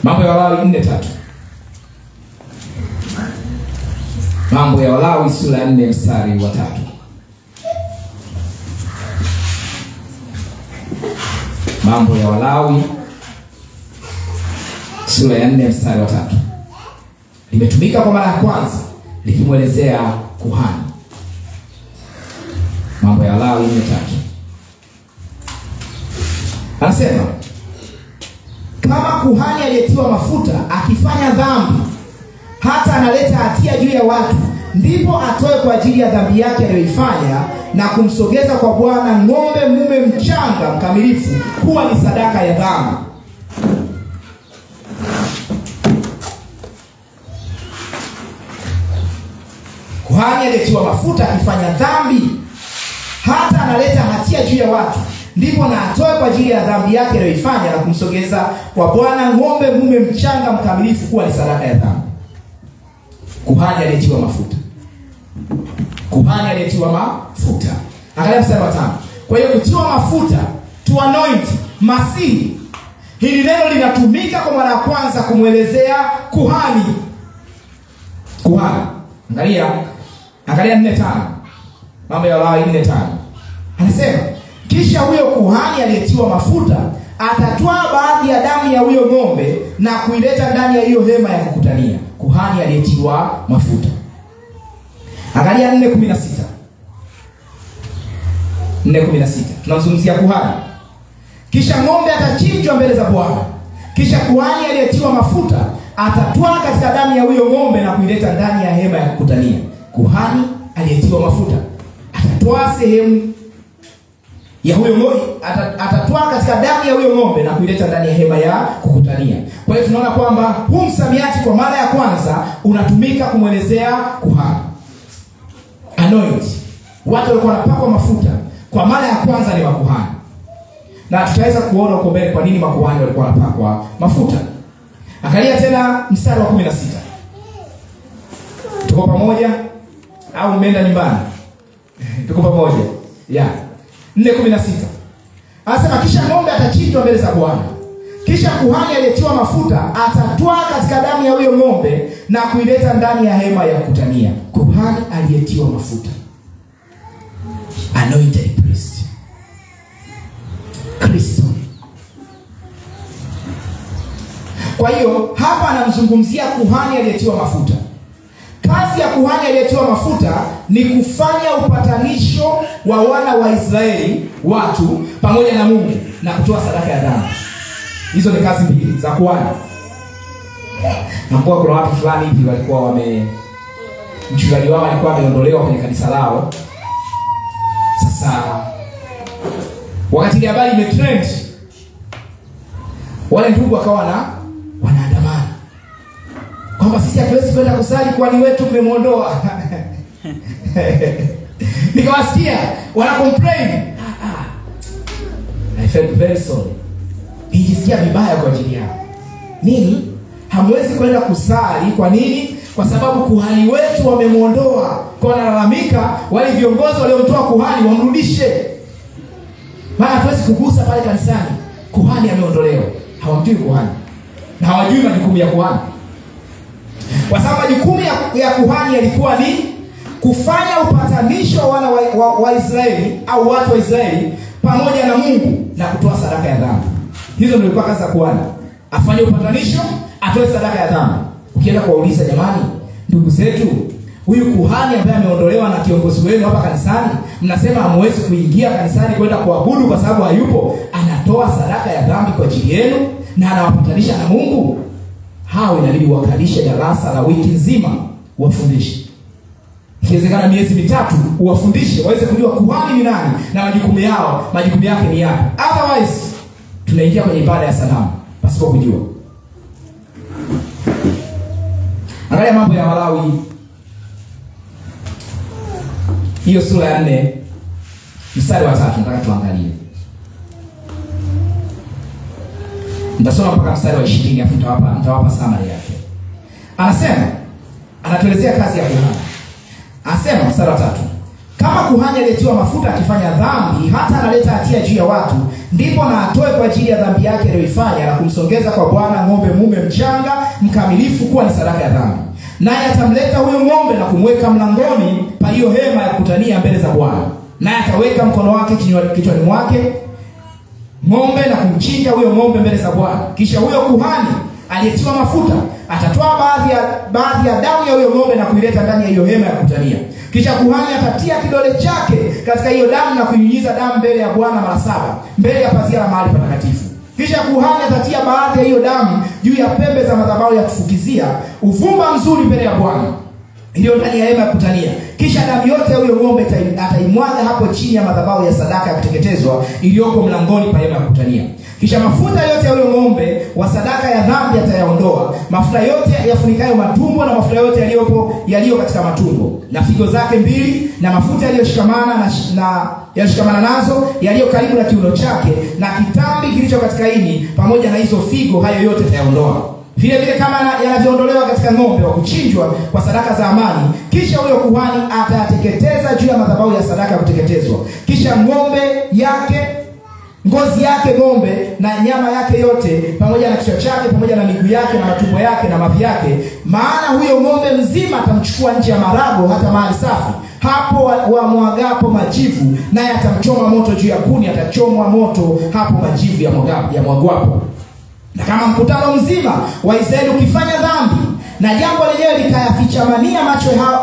Speaker 1: Mambo ya Walawi 4:3. Mambo ya Walawi sura 4 mstari wa 3. Mambo ya Walawi sura ya 4 mstari wa 3. Limetumika kwa mara ya kwanza likimwelezea kuhani. Mambo ya Walawi 4:3. Anasema, kama kuhani aliyetiwa mafuta akifanya dhambi hata analeta hatia juu ya watu, ndipo atoe kwa ajili ya dhambi yake aliyoifanya na kumsogeza kwa Bwana ng'ombe mume mchanga mkamilifu kuwa ni sadaka ya dhambi. Kuhani aliyetiwa mafuta akifanya dhambi hata analeta hatia juu ya watu, ndipo na atoe kwa ajili ya dhambi yake aliyoifanya na kumsogeza kwa Bwana ng'ombe mume mchanga mkamilifu kuwa ni sadaka ya dhambi. Kuhani aliyetiwa mafuta. Kuhani aliyetiwa mafuta. Angalia mstari wa 5. Kwa hiyo kutiwa mafuta, to anoint, Masihi. Hili neno linatumika kwa mara ya kwanza kumwelezea kuhani. Kuhani. Angalia 4:5. Mambo ya Walawi 4:5. Anasema, kisha huyo kuhani aliyetiwa mafuta atatwaa baadhi ya damu ya huyo ng'ombe na kuileta ndani ya hiyo hema ya kukutania. Kuhani aliyetiwa mafuta. Angalia 4:16. 4:16. Tunamzungumzia kuhani. Kisha ng'ombe atachinjwa mbele za Bwana. Kisha kuhani aliyetiwa mafuta atatwaa katika damu ya huyo ng'ombe na kuileta ndani ya hema ya kukutania. Kuhani aliyetiwa mafuta atatwaa sehemu ya huyo ng'ombe, atatwaa katika damu ya huyo ng'ombe na kuileta ndani ya hema ya kukutania. Kwa hiyo tunaona kwamba huu msamiati kwa mara ya kwanza unatumika kumwelezea kuhani. Anoint. Watu walikuwa wanapakwa mafuta kwa mara ya kwanza ni makuhani. Na tutaweza kuona huko mbele kwa nini makuhani walikuwa wanapakwa mafuta. Angalia tena mstari wa 16. Tuko pamoja au umeenda nyumbani? Tuko pamoja. 4:16. Anasema, kisha ng'ombe atachinjwa mbele za Bwana. Kisha kuhani aliyetiwa mafuta atatwaa katika damu ya huyo ng'ombe na kuileta ndani ya hema ya kukutania. Kuhani aliyetiwa mafuta. Anointed priest. Kristo. Kwa hiyo hapa anamzungumzia kuhani aliyetiwa mafuta. Kazi ya kuhani aliyetiwa mafuta ni kufanya upatanisho wa wana wa Israeli, watu pamoja na Mungu, na kutoa sadaka ya dhambi. Hizo ni kazi mbili za kuhani. Nakumbuka kuna watu fulani hivi walikuwa mchungaji wao alikuwa ameondolewa kwenye kanisa lao. Sasa wakati ile habari imetrend, wale ndugu wakawa wanaandamana kwamba sisi hatuwezi kwenda kusali kwani wetu tumemwondoa. Nikawasikia wana complain. I felt very sorry. Nijisikia vibaya kwa ajili yao. Nini? Hamwezi kwenda kusali kwa nini? Kwa sababu kuhani wetu wamemwondoa. Kwa wanalalamika wale viongozi waliomtoa kuhani wamrudishe. Maana hatuwezi kugusa pale kanisani. Kuhani ameondolewa. Hawamjui kuhani. Na hawajui majukumu ya kuhani. Kwa sababu majukumu ya kuhani yalikuwa ni kufanya upatanisho wana wa Israeli au watu wa Israeli pamoja na Mungu na kutoa sadaka ya dhambi. Hizo ndio ilikuwa kazi za kuhani. Afanye upatanisho, atoe sadaka ya dhambi. Ukienda kuwauliza, jamani, ndugu zetu, huyu kuhani ambaye ameondolewa na kiongozi wenu hapa kanisani, mnasema hamwezi kuingia kanisani kwenda kuabudu kwa sababu hayupo, ana anatoa sadaka ya dhambi kwa ajili yenu na anawapatanisha na Mungu, hao inabidi wakalishe darasa la wiki nzima, uwafundishe. Ikiwezekana miezi 3 uwafundishe waweze kujua kuhani ni nani na majukumu yake ni yapi. Otherwise tunaingia kwenye ibada ya sanamu pasipo kujua. Angalia mambo ya Walawi hiyo sura ya 4 mstari wa 3, nataka tuangalie. Nitasoma mpaka mstari wa 20 afu nitawapa summary yake. Anatuelezea kazi ya kuhani. Anasema mstari wa 3, kama kuhani aliyetiwa mafuta akifanya dhambi hata analeta hatia juu ya watu, ndipo na atoe kwa ajili ya dhambi yake aliyoifanya na kumsongeza kwa Bwana ng'ombe mume mchanga mkamilifu kuwa ni sadaka ya dhambi. Naye atamleta huyo ng'ombe na kumweka mlangoni pa hiyo hema ya kukutania mbele za Bwana. Naye ataweka mkono wake kichwani mwake ng'ombe na kumchinja huyo ng'ombe mbele za Bwana. Kisha huyo kuhani aliyetiwa mafuta atatoa baadhi ya damu ya huyo ng'ombe na kuileta ndani ya hiyo hema ya kukutania. Kisha kuhani atatia kidole chake katika hiyo damu na kunyunyiza damu mbele ya Bwana mara 7 mbele ya pazia la mahali patakatifu. Kisha kuhani atatia baadhi ya hiyo damu juu ya pembe za madhabahu ya kufukizia uvumba mzuri mbele ya Bwana iliyo ndani ya hema ya kukutania. Kisha damu yote ya huyo ng'ombe ataimwaga hapo chini ya madhabahu ya sadaka ya kuteketezwa iliyoko mlangoni pa hema ya kukutania. Kisha mafuta yote ya huyo ng'ombe wa sadaka ya dhambi atayaondoa, mafuta yote yafunikayo matumbo na mafuta yote yaliyo katika matumbo na figo zake 2 na mafuta yaliyoshikamana nazo yaliyo karibu na kiuno chake na kitambi kilicho katika ini pamoja na hizo figo, hayo yote atayaondoa. Vile vile kama yanavyoondolewa katika ng'ombe wa kuchinjwa kwa sadaka za amani. Kisha huyo kuhani atayateketeza juu ya madhabahu ya sadaka ya kuteketezwa. Kisha ngozi yake ng'ombe na nyama yake yote pamoja na kichwa chake pamoja na miguu yake na matumbo yake na mavi yake, maana huyo ng'ombe mzima atamchukua nje ya marago hata mahali safi, hapo wamwagapo majivu, naye atamchoma moto juu ya kuni, atachomwa moto hapo majivu ya mwagwapo. Na kama mkutano mzima wa Israeli ukifanya dhambi na jambo lenyewe likayafichamania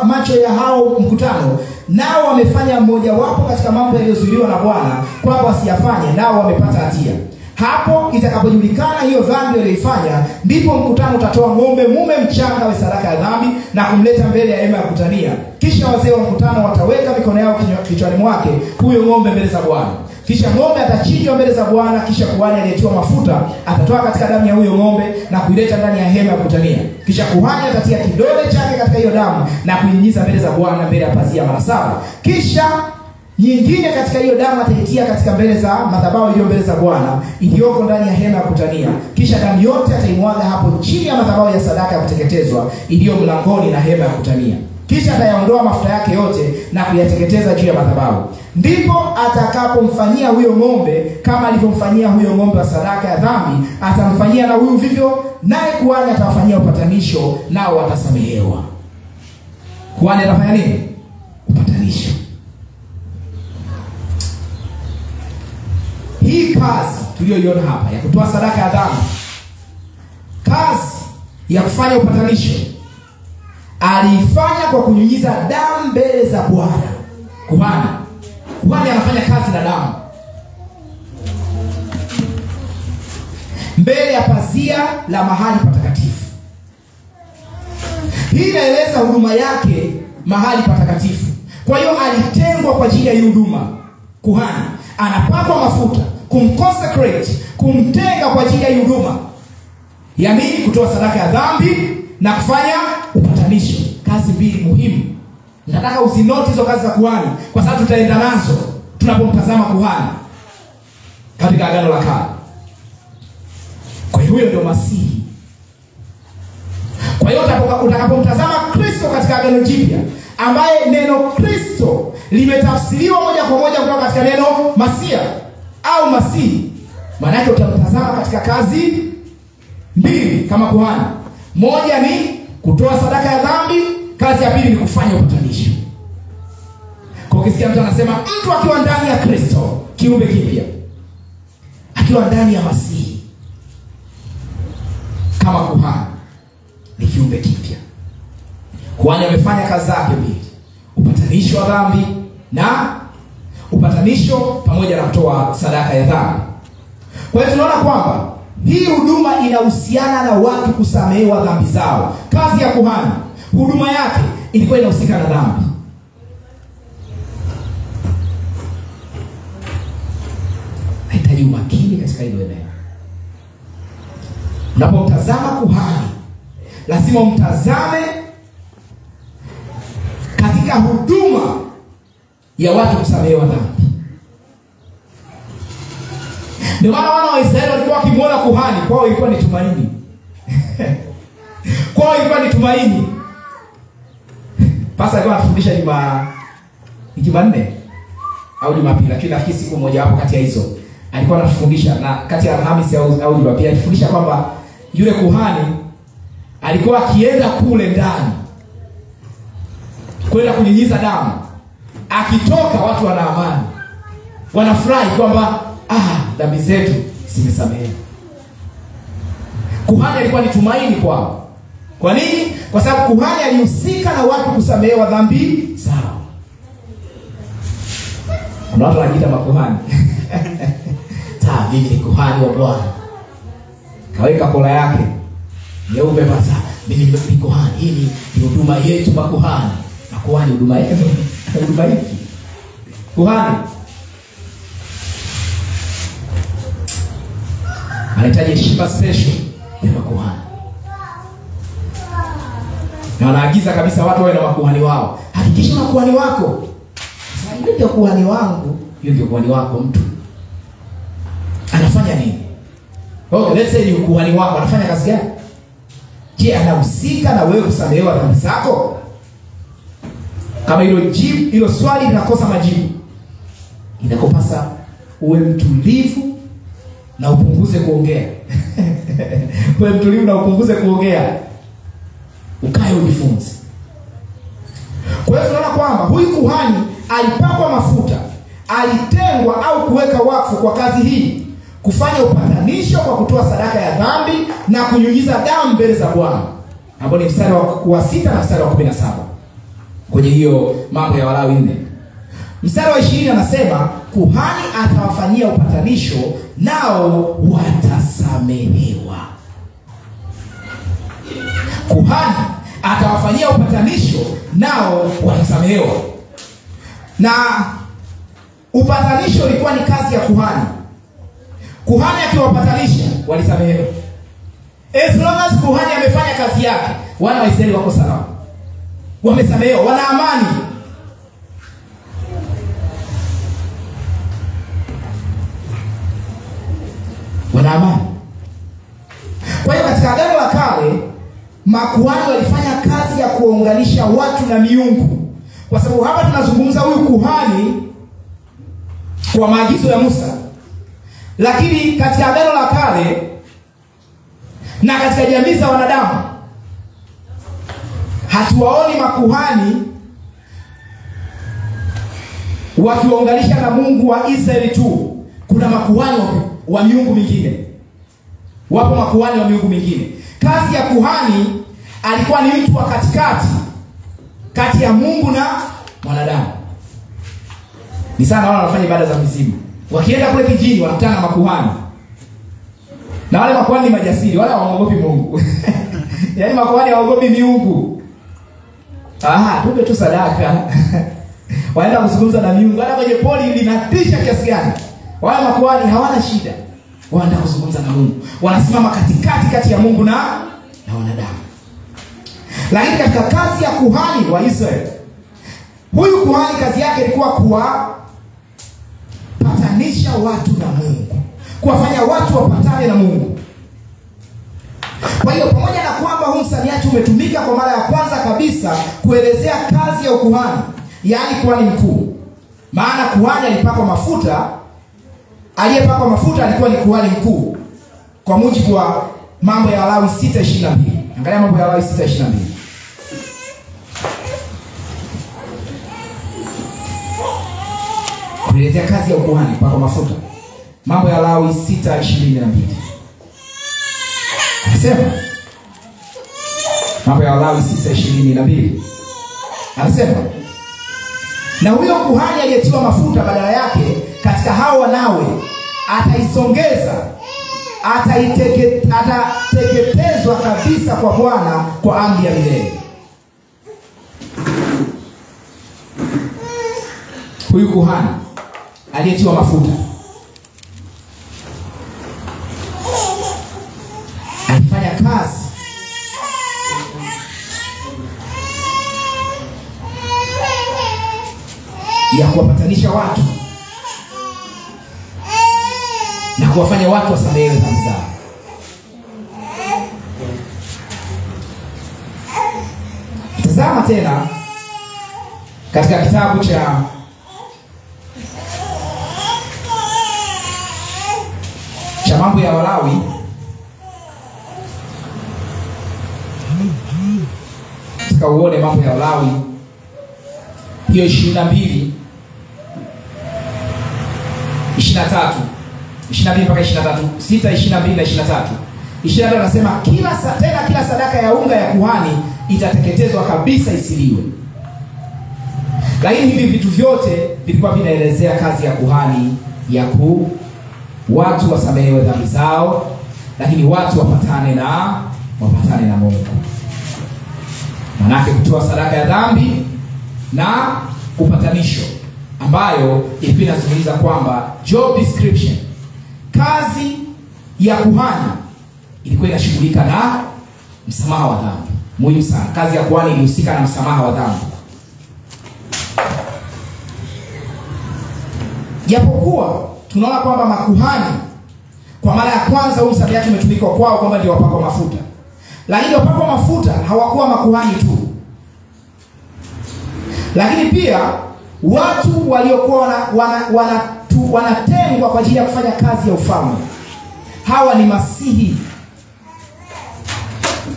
Speaker 1: macho ya hao mkutano, nao wamefanya mmoja wapo katika mambo yaliyozuiliwa na Bwana kwamba wasiyafanye, nao wamepata hatia, hapo itakapojulikana hiyo dhambi walioifanya, ndipo mkutano utatoa ng'ombe mume mchanga wa sadaka ya dhambi na kumleta mbele ya hema ya kukutania. Kisha wazee wa mkutano wataweka mikono yao kichwani mwake huyo ng'ombe mbele za Bwana. Kisha ng'ombe atachinjwa mbele za Bwana. Kisha kuhani aliyetiwa mafuta atatoa katika damu ya huyo ng'ombe na kuileta ndani ya hema ya kukutania. Kisha kuhani atatia kidole chake katika hiyo damu na kuinyunyiza mbele za Bwana mbele ya pazia mara 7. Kisha nyingine katika hiyo damu ataitia katika mbele za madhabahu iliyo mbele za Bwana iliyoko ndani ya hema ya kukutania. Kisha damu yote ataimwaga hapo chini ya madhabahu ya sadaka ya kuteketezwa iliyo mlangoni na hema ya kukutania. Kisha atayaondoa mafuta yake yote na kuyateketeza juu ya madhabahu. Ndipo atakapomfanyia huyo ng'ombe kama alivyomfanyia huyo ng'ombe wa sadaka ya dhambi, atamfanyia na huyu vivyo, naye kuhani atawafanyia upatanisho, nao watasamehewa. Kuhani atafanya nini? Upatanisho. Hii kazi tuliyoiona hapa ya kutoa sadaka ya dhambi, kazi ya kufanya upatanisho, alifanya kwa kunyunyiza damu mbele za Bwana. Kuhani anafanya kazi na damu mbele ya pazia la mahali patakatifu. Hii inaeleza huduma yake mahali patakatifu. Kwa hiyo alitengwa kwa ajili ya hii huduma. Kuhani anapakwa mafuta kumconsecrate, kumtenga kwa ajili ya hii huduma. Yaani kutoa sadaka ya dhambi na kufanya upatanisho. Kazi mbili muhimu. Nataka uzinoti hizo kazi za kuhani kwa sababu tutaenda nazo tunapomtazama kuhani katika Agano la Kale. Kwa hiyo huyo ndio Masihi. Kwa hiyo utakapomtazama Kristo katika Agano Jipya, ambaye neno Kristo limetafsiriwa moja kwa moja kutoka katika neno Masia au Masihi, maana yake utamtazama katika kazi mbili kama kuhani. Moja ni kutoa sadaka ya dhambi, kazi ya pili ni kufanya upatanisho. Kwa ukisikia mtu anasema mtu akiwa ndani ya Kristo kiumbe kipya, akiwa ndani ya Masihi kama kuhani ni kiumbe kipya. Kuhani amefanya kazi zake mbili, upatanisho wa dhambi na upatanisho pamoja na kutoa sadaka ya dhambi. Kwa hiyo tunaona kwamba hii huduma inahusiana na watu kusamehewa dhambi zao. Kazi ya kuhani, huduma yake ilikuwa inahusika na dhambi. Nahitaji umakini katika hilo eneo. Unapomtazama kuhani, lazima umtazame katika huduma ya watu kusamehewa dhambi. Ndio maana wana wa Israeli walikuwa wakimwona kuhani, kwao ilikuwa ni tumaini. Kwao ilikuwa ni tumaini. Pastor alikuwa anafundisha Jumanne au Jumapili, lakini nafikiri siku moja hapo kati ya hizo alikuwa anafundisha, na kati ya Alhamisi au Jumapili alifundisha kwamba yule kuhani alikuwa akienda kule ndani kwenda kunyunyiza damu, akitoka watu wana amani, wanafurahi kwamba dhambi zetu zimesamehewa. Kuhani alikuwa ni tumaini kwao. Kwa nini? Kwa sababu kuhani alihusika na watu kusamehewa dhambi zao. Kuna watu wanajiita makuhani. Mimi ni kuhani wa Bwana. Kaweka kola yake nyeupe pasa. Mimi ni kuhani. Hii ni huduma yetu makuhani. Makuhani huduma yetu. Huduma hiki. Kuhani anahitaji heshima special ya makuhani. Na wanaagiza kabisa watu wawe na makuhani wao. Hakikisha makuhani wako. Sasa hiyo ndio kuhani wangu, hiyo ndio kuhani wako. Mtu anafanya nini? Let's say ni kuhani wako, anafanya kazi gani? Je, anahusika na wewe kusamehewa dhambi zako? Kama hilo swali linakosa majibu, inakupasa uwe mtulivu na upunguze kuongea. Uwe mtulivu na upunguze kuongea. Ukae ujifunze. Kwa hiyo tunaona kwamba huyu kuhani alipakwa mafuta, alitengwa au kuweka wakfu kwa kazi hii, kufanya upatanisho kwa kutoa sadaka ya dhambi na kunyunyiza damu mbele za Bwana. Hapo ni mstari wa 6 na mstari wa 17. Kwenye hiyo Mambo ya Walawi 4. Mstari wa 20 anasema kuhani atawafanyia upatanisho nao watasamehewa. Kuhani atawafanyia upatanisho nao watasamehewa. Na upatanisho ulikuwa ni kazi ya kuhani. Kuhani akiwapatanisha walisamehewa. As long as kuhani amefanya kazi yake, wana wa Israeli wako salama. Wamesamehewa, wana amani. Wana amani. Kwa hiyo katika Agano la Kale makuhani walifanya kazi ya kuunganisha watu na miungu. Kwa sababu hapa tunazungumza huyu kuhani kwa maagizo ya Musa. Lakini katika Agano la Kale na katika jamii za wanadamu hatuwaoni makuhani wakiunganisha na Mungu wa Israeli tu. Kuna makuhani wa miungu mingine. Wapo makuhani wa miungu mingine. Kazi ya kuhani alikuwa ni mtu wa katikati kati ya Mungu na mwanadamu. Ni sana wale wanafanya ibada za mizimu. Wakienda kule kijini wanakutana na makuhani. Na wale makuhani ni majasiri, wale hawaogopi Mungu. Yaani makuhani hawaogopi miungu. Tupe tu sadaka. Waenda kuzungumza na miungu. Hata kwenye poli linatisha kiasi gani. Wale makuhani hawana shida. Waenda kuzungumza na Mungu. Wanasimama katikati kati ya Mungu na wanadamu. Lakini katika kazi ya kuhani wa Israeli, huyu kuhani kazi yake ilikuwa kuwapatanisha watu na Mungu. Kuwafanya watu wapatane na Mungu. Kwa hiyo pamoja na kwamba huu msamiati umetumika kwa mara ya kwanza kabisa kuelezea kazi ya ukuhani, yaani kuhani mkuu. Maana kuhani alipakwa mafuta, aliyepakwa mafuta alikuwa ni kuhani mkuu. Kwa mujibu wa Mambo ya Walawi 6:22. Angalia Mambo ya Walawi 6:22. Kuelezea kazi ya ukuhani kwa mafuta. Mambo ya Walawi 6:22. Anasema Mambo ya Walawi 6:22. Anasema na huyo kuhani aliyetiwa mafuta badala yake katika hao wanawe ataisongeza atateketezwa kabisa kwa Bwana kwa amri ya milele. Huyu kuhani aliyetiwa mafuta alifanya kazi ya kuwapatanisha watu na kuwafanya watu wasamehewe dhambi zao. Tazama tena katika kitabu cha Mambo ya Walawi, katika uone Mambo ya Walawi hiyo 22 mpaka 23, 6, 22 na 23. 23 anasema kila sadaka ya unga ya kuhani itateketezwa kabisa isiliwe. Lakini hivi vitu vyote vilikuwa vinaelezea kazi ya kuhani ya watu wasamehewe dhambi zao, lakini watu wapatane na Mungu. Manake kutoa sadaka ya dhambi na upatanisho, ambayo ilikuwa inazungumza kwamba job description, kazi ya kuhani ilikuwa inashughulika na msamaha wa dhambi. Muhimu sana, kazi ya kuhani ilihusika na msamaha wa dhambi. Japokuwa tunaona kwamba makuhani kwa mara ya kwanza huu msamiati umetumika kwao kwamba ndio wapakwa mafuta. Lakini wapakwa mafuta hawakuwa makuhani tu. Lakini pia watu waliokuwa wanatengwa kwa ajili ya kufanya kazi ya ufalme. Hawa ni masihi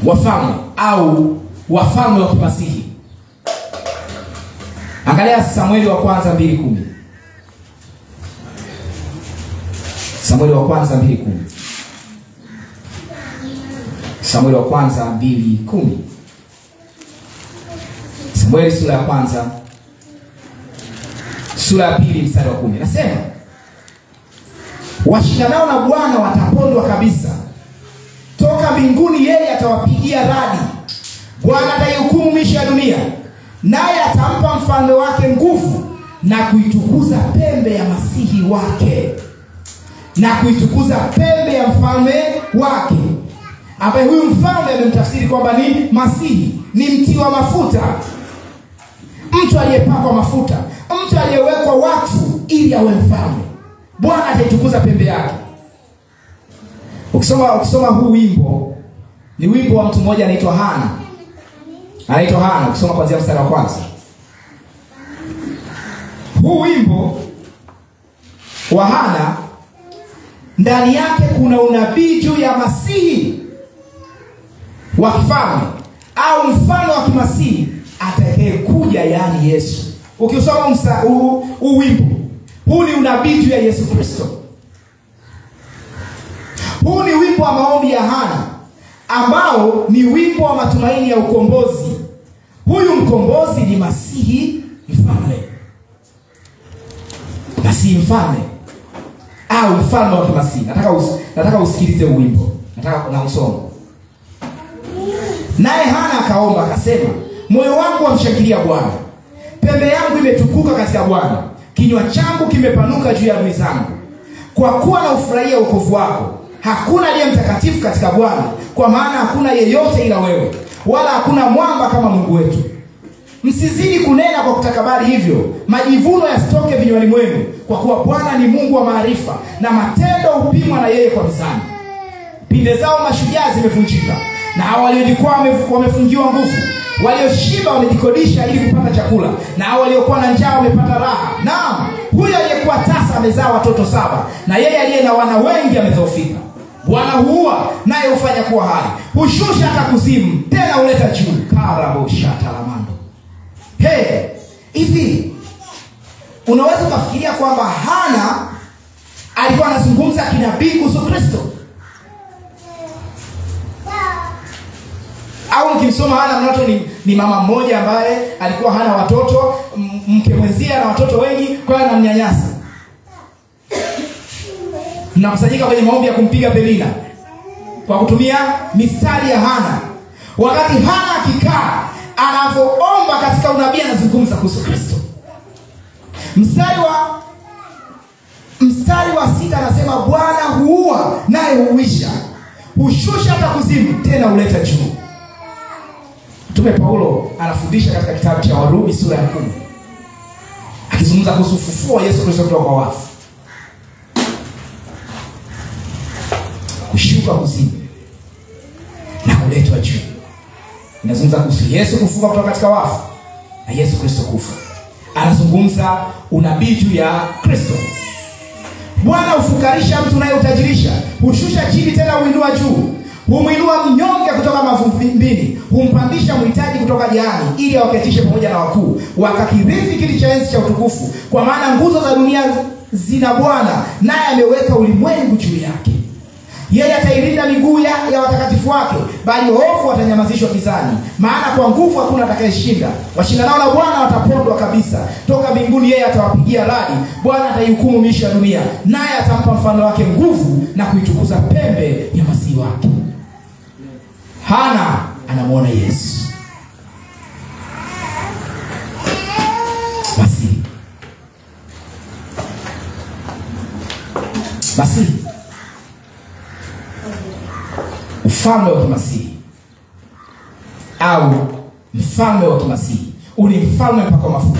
Speaker 1: wafalme au wafalme wa kimasihi. Angalia Samueli wa kwanza 2:10. Samueli wa kwanza 2:10. Samueli wa kwanza 2:10. Samueli sura ya kwanza sura ya 2 mstari wa 10. Nasema washindanao na Bwana watapondwa kabisa. Toka mbinguni yeye atawapigia radi. Bwana ataihukumu miisho ya dunia, naye atampa mfalme wake nguvu na kuitukuza pembe ya masihi wake. Na kuitukuza pembe ya mfalme wake, ambaye huyu mfalme amemtafsiri kwamba ni masihi, ni mtiwa mafuta, mtu aliyepakwa mafuta, mtu aliyewekwa wakfu ili awe mfalme. Bwana ataitukuza pembe yake. Ukisoma huu wimbo, ni wimbo wa mtu mmoja anaitwa Hana. Ukisoma kuanzia mstari wa kwanza. Huu wimbo wa Hana, ndani yake kuna unabii juu ya masihi wa kifalme au mfano wa kimasihi atakayekuja, yani Yesu. Ukisoma huu wimbo, huu ni unabii juu ya Yesu Kristo. Huu ni wimbo wa maombi ya Hana, ambao ni wimbo wa matumaini ya ukombozi. Huyu mkombozi ni masihi mfalme. Masihi mfalme au mfalme wa kimasihi. Nataka usikilize wimbo. Nataka na usomo. Naye Hana akaomba akasema, moyo wangu wamshangilia Bwana. Pembe yangu imetukuka katika Bwana. Kinywa changu kimepanuka juu ya adui zangu. Kwa kuwa na ufurahia wokovu wako. Hakuna aliye mtakatifu katika Bwana, kwa maana hakuna yeyote ila wewe, wala hakuna mwamba kama Mungu wetu. Msizidi kunena kwa kutakabari hivyo, majivuno yasitoke vinywani mwenu, kwa kuwa Bwana ni Mungu wa maarifa, na matendo hupimwa na yeye kwa mizani. Pinde zao mashujaa zimevunjika, na hao waliokuwa wamefungiwa nguvu. Walioshiba wamejikodisha ili kupata chakula, na hao waliokuwa na njaa wamepata raha. Naam, huyo aliyekuwa tasa amezaa watoto 7, na yeye aliye na wana wengi amedhoofika. Bwana huua naye hufanya kuwa hai, hushusha hata kuzimu, tena huleta juu. Karabo shatalamando. Hivi unaweza kufikiria kwamba Hana alikuwa anazungumza kinabii kuhusu Kristo? Au mkimsoma Hana mnato ni mama mmoja ambaye alikuwa hana watoto, mke mwenzia na watoto wengi, kwa hiyo anamnyanyasa. Mnakusanyika kwenye maombi ya kumpiga Penina kwa kutumia mistari ya Hana. Wakati Hana akikaa anapoomba katika unabii anazungumza kuhusu Kristo. Mstari wa 6 anasema Bwana huua naye huisha, hushusha hata kuzimu, tena huleta juu. Mtume Paulo anafundisha katika kitabu cha Warumi sura ya 10 akizungumza kuhusu ufufuo wa Yesu Kristo kutoka kwa wafu. Kushuka kuzimu na kuletwa juu. Inazungumza kuhusu Yesu kufufuka kutoka katika wafu na Yesu Kristo kufa. Anazungumza unabii juu ya Kristo. Bwana hufukarisha mtu naye utajirisha, hushusha chini tena huinua juu. Humwinua mnyonge kutoka mavumbini, humpandisha mhitaji kutoka jehanamu, ili awaketishe pamoja na wakuu, wakakirithi kiti cha enzi cha utukufu. Kwa maana nguzo za dunia zina Bwana, naye ameweka ulimwengu juu yake. Yeye atailinda miguu ya watakatifu wake, bali waovu watanyamazishwa gizani. Maana kwa nguvu hakuna atakayeshinda. Washindanao na Bwana watapondwa kabisa. Toka mbinguni yeye atawapigia radi. Bwana ataihukumu miisho ya dunia, naye atampa mfano wake nguvu na kuitukuza pembe ya masihi wake. Hana anamuona Yesu Masihi. Ufalme wa kimasihi au mfalme wa kimasihi uli mfalme mpaka mafuta.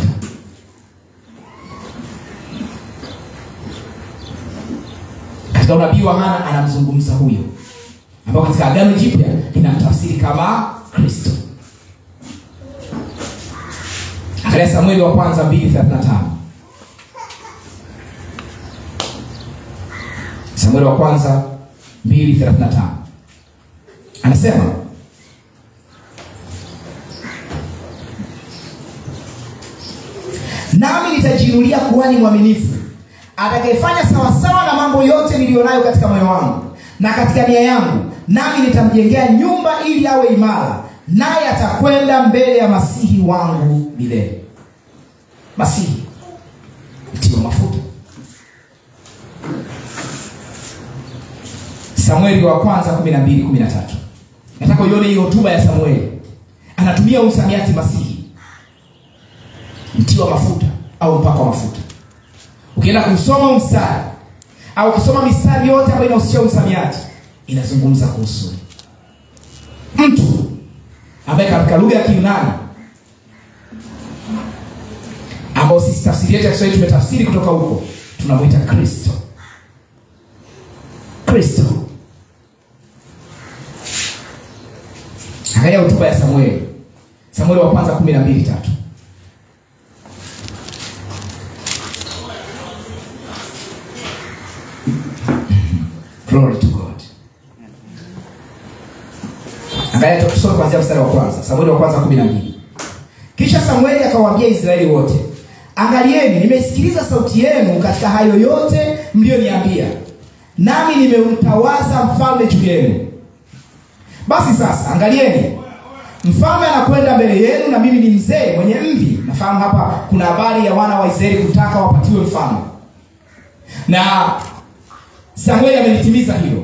Speaker 1: Katika unabii wa Hana anamzungumza huyo, ambao katika Agano Jipya linamtafsiri kama Kristo. Angalia Samueli wa kwanza 2:35. Samueli wa kwanza 2:35. Anasema nami nitajinulia kuhani mwaminifu, atakayefanya sawasawa na mambo yote nilionayo katika moyo wangu na katika nia yangu, nami nitamjengea nyumba ili awe imara, naye atakwenda mbele ya masihi wangu milele. Masihi mtiwa mafuta. Samueli wa kwanza 12:13. Nataka uione hiyo hotuba ya Samueli. Anatumia msamiati masihi, mtiwa mafuta au mpako mafuta. Ukienda kusoma mstari au kusoma mistari yote ambayo inahusisha msamiati, inazungumza kuhusu mtu ambaye katika lugha ya Kiyunani, ambao sisi tafsiri yetu ya Kiswahili tumetafsiri kutoka huko, tunamuita Kristo. Kristo. Angalia hotuba ya Samueli. Samueli wa kwanza 12:3. Glory to God. Angalia tusome kuanzia mstari wa kwanza. Samueli wa kwanza 12. Kisha Samueli akawaambia Israeli wote, angalieni, nimesikiliza sauti yenu katika hayo yote mlioniambia, nami nimemtawaza mfalme juu yenu. Basi sasa angalieni, mfalme anakwenda mbele yenu, na mimi ni mzee mwenye mvi. Nafahamu hapa kuna habari ya wana wa Israeli kutaka wapatiwe mfalme, na Samueli amelitimiza hilo.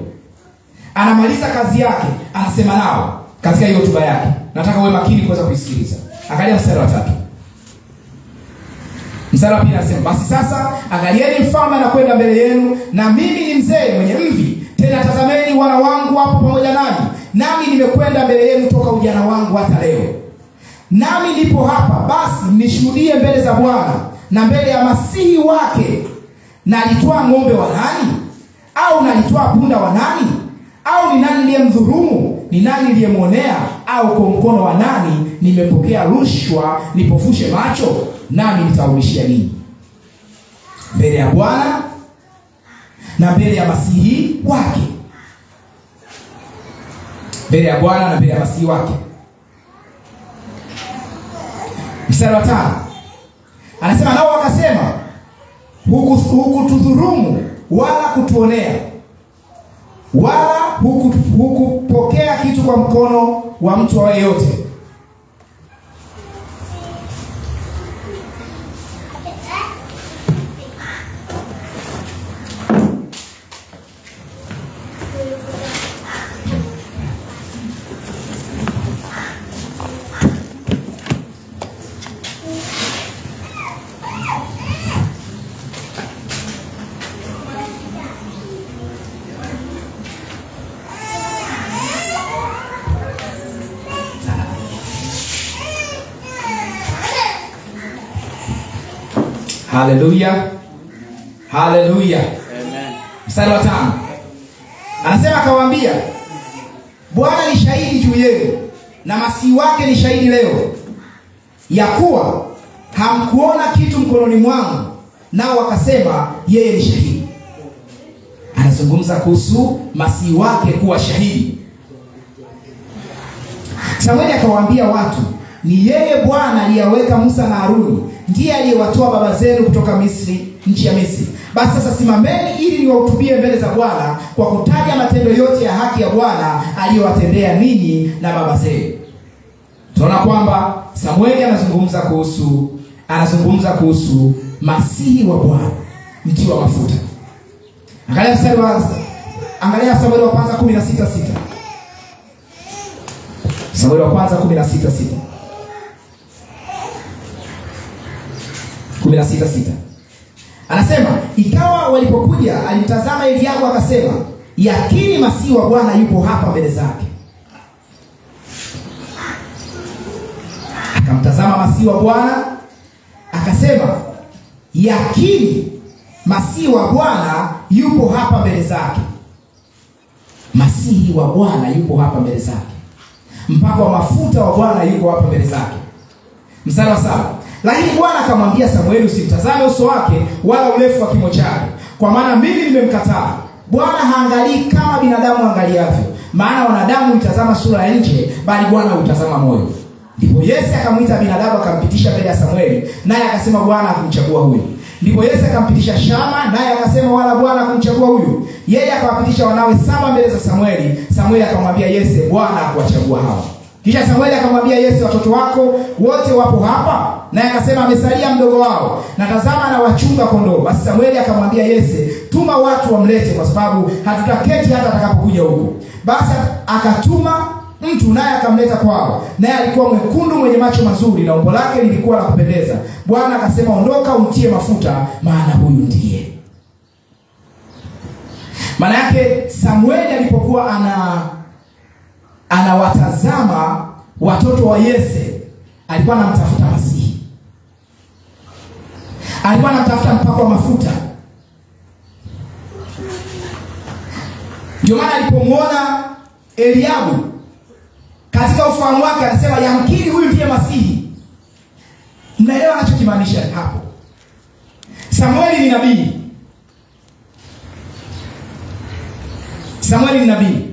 Speaker 1: Anamaliza kazi yake, anasema nao katika hiyo hotuba yake. Nataka uwe makini kuweza kuisikiliza. Angalia mstari wa 3. Mstari wa 2 anasema, basi sasa angalieni, mfalme anakwenda mbele yenu, na mimi ni mzee mwenye mvi. Tena tazameni, wana wangu wapo pamoja nami, nami nimekwenda mbele yenu toka ujana wangu hata leo. Nami nipo hapa, basi mnishuhudie mbele za Bwana na mbele ya masihi wake. Nalitwaa ng'ombe wa nani? Au nalitwaa punda wa nani? Au ni nani niliyemdhulumu? Ni nani niliyemwonea? Au kwa mkono wa nani nimepokea rushwa nipofushe macho? Nami nitaurudishia ninyi mbele ya Bwana na mbele ya masihi wake. Mbele ya Bwana na mbele ya masihi wake. Mstari wa 5 anasema, nao wakasema, hukutudhulumu wala kutuonea, wala hukupokea kitu kwa mkono wa mtu awaye yote. Haleluya. Haleluya.
Speaker 2: Amen.
Speaker 1: Mstari wa 5. Anasema akawaambia, Bwana ni shahidi juu yenu na Masihi wake ni shahidi leo, ya kuwa hamkuona kitu mkononi mwangu, nao wakasema yeye ni shahidi. Anazungumza kuhusu Masihi wake kuwa shahidi. Samueli akawaambia watu, ni yeye Bwana aliyeweka Musa na Haruni, ndiye aliyewatoa baba zenu kutoka Misri, nchi ya Misri. Basi sasa simameni ili niwahutubie mbele za Bwana kwa kutaja matendo yote ya haki ya Bwana aliyowatendea ninyi na baba zenu. Tunaona kwamba Samueli anazungumza kuhusu Masihi wa Bwana, mti wa mafuta. Angalia Samueli wa kwanza 16:6. Samueli wa kwanza 16:6. 16:6. Anasema, ikawa walipokuja alimtazama Eliabu akasema, yakini Masihi wa Bwana yupo hapa mbele zake. Akamtazama Masihi wa Bwana akasema, yakini Masihi wa Bwana yupo hapa mbele zake. Masihi wa Bwana yupo hapa mbele zake. Mpako wa mafuta wa Bwana yupo hapa mbele zake. Mstari wa 7. Lakini Bwana akamwambia Samueli, usimtazame uso wake wala urefu wa kimo chake, kwa maana mimi nimemkataa. Bwana haangalii kama binadamu angaliavyo, maana wanadamu hutazama sura ya nje, bali Bwana hutazama moyo. Ndipo Yese akamwita binadamu akampitisha mbele ya Samueli, naye akasema Bwana hakumchagua huyu. Ndipo Yese akampitisha Shama, naye akasema wala Bwana hakumchagua huyu. Yeye akawapitisha wanawe 7 mbele za Samueli. Samueli akamwambia Yese, Bwana hakuwachagua hawa. Kisha Samueli akamwambia Yese, watoto wako wote wapo hapa? Naye akasema amesalia mdogo wao, na tazama anawachunga kondoo. Basi Samueli akamwambia Yese, tuma watu wamlete, kwa sababu hatutaketi hata atakapokuja huko. Basi akatuma mtu, naye akamleta kwao. Naye alikuwa mwekundu, mwenye macho mazuri, na umbo lake lilikuwa la kupendeza. Bwana akasema, ondoka umtie mafuta, maana huyu ndiye. Maana yake Samueli alipokuwa anawatazama watoto wa Yese, alikuwa anamtafuta Masihi. Alikuwa anamtafuta mpako wa mafuta. Ndio maana alipomwona Eliabu katika ufahamu wake anasema yamkini huyu ndiye Masihi. Mnaelewa anachokimaanisha hapo? Samueli ni nabii. Samueli ni nabii.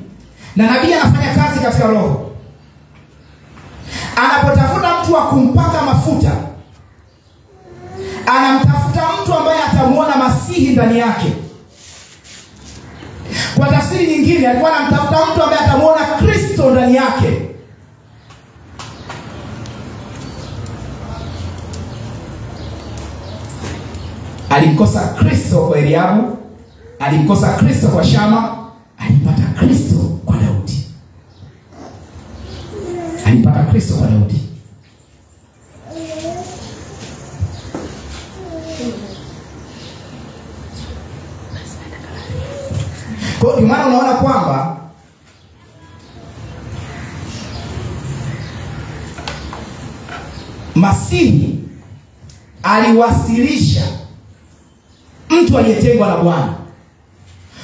Speaker 1: Na nabii anafanya kazi katika roho. Anapotafuta mtu wa kumpaka mafuta, anamtafuta mtu ambaye atamuona Masihi ndani yake. Kwa tafsiri nyingine, alikuwa anamtafuta mtu ambaye atamuona Kristo ndani yake. Alimkosa Kristo kwa Eliabu, alimkosa Kristo kwa Shama, alipata Kristo kwa Daudi. Alipata Kristo kwa Daudi. Kwa hiyo maana unaona kwamba Masihi aliwasilisha mtu aliyetengwa na Bwana.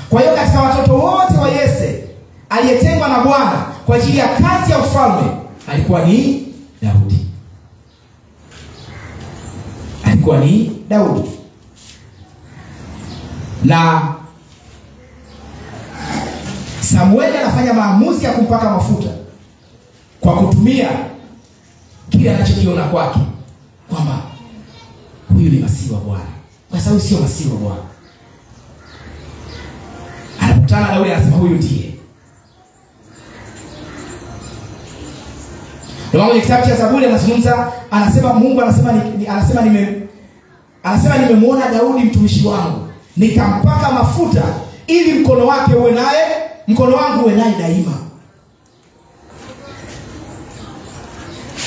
Speaker 1: Kwa hiyo katika watoto wote wa Yese, aliyetengwa na Bwana kwa ajili ya kazi ya ufalme alikuwa ni Daudi. Alikuwa ni Daudi. Na Samueli anafanya maamuzi ya kumpaka mafuta kwa kutumia kile anachokiona kwake kwamba huyu ni Masihi wa Bwana, kwa sababu sio Masihi wa Bwana. Anakutana na Daudi anasema huyu ndiye. Ndio maana kitabu cha Zaburi anazungumza, anasema Mungu anasema nimemwona Daudi mtumishi wangu, nikampaka mafuta ili mkono wake uwe naye mkono wangu uwe naye daima.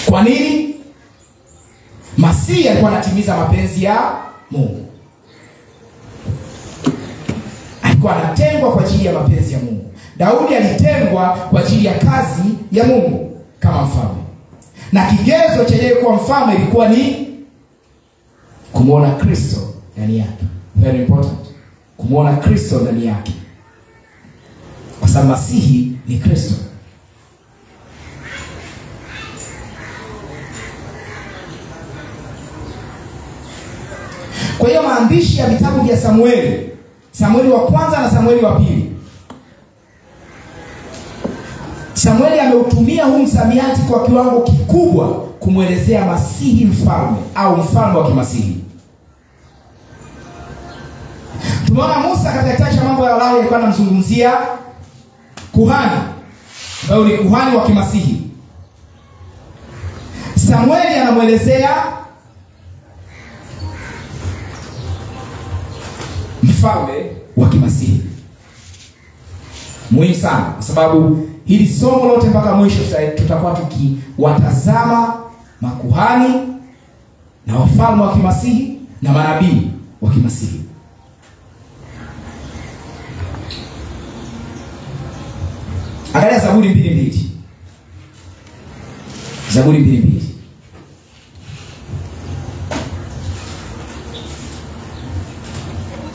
Speaker 1: Kwa nini? Masihi alikuwa anatimiza mapenzi ya Mungu. Alikuwa anatengwa kwa ajili ya mapenzi ya Mungu. Daudi alitengwa kwa ajili ya kazi ya Mungu kama mfalme. Na kigezo cha yeye kuwa mfalme ilikuwa ni kumuona Kristo ndani yake. Very important. Kumuona Kristo ndani yake. Kwa sababu Masihi ni Kristo. Kwa hiyo maandishi ya vitabu vya Samueli wa kwanza na Samueli wa pili, Samueli ameutumia huu msamiati kwa kiwango kikubwa kumwelezea Masihi mfalme au mfalme wa kimasihi. Tumeona Musa katika kitabu cha mambo ya Walawi alikuwa anamzungumzia kuhani, ambaye ni kuhani wa kimasihi. Samueli anamwelezea mfalme wa kimasihi. Muhimu sana kwa sababu hili somo lote mpaka mwisho tutakuwa tukiwatazama makuhani na wafalme wa kimasihi na manabii wa kimasihi. Angalia Zaburi 2:2. Zaburi 2:2.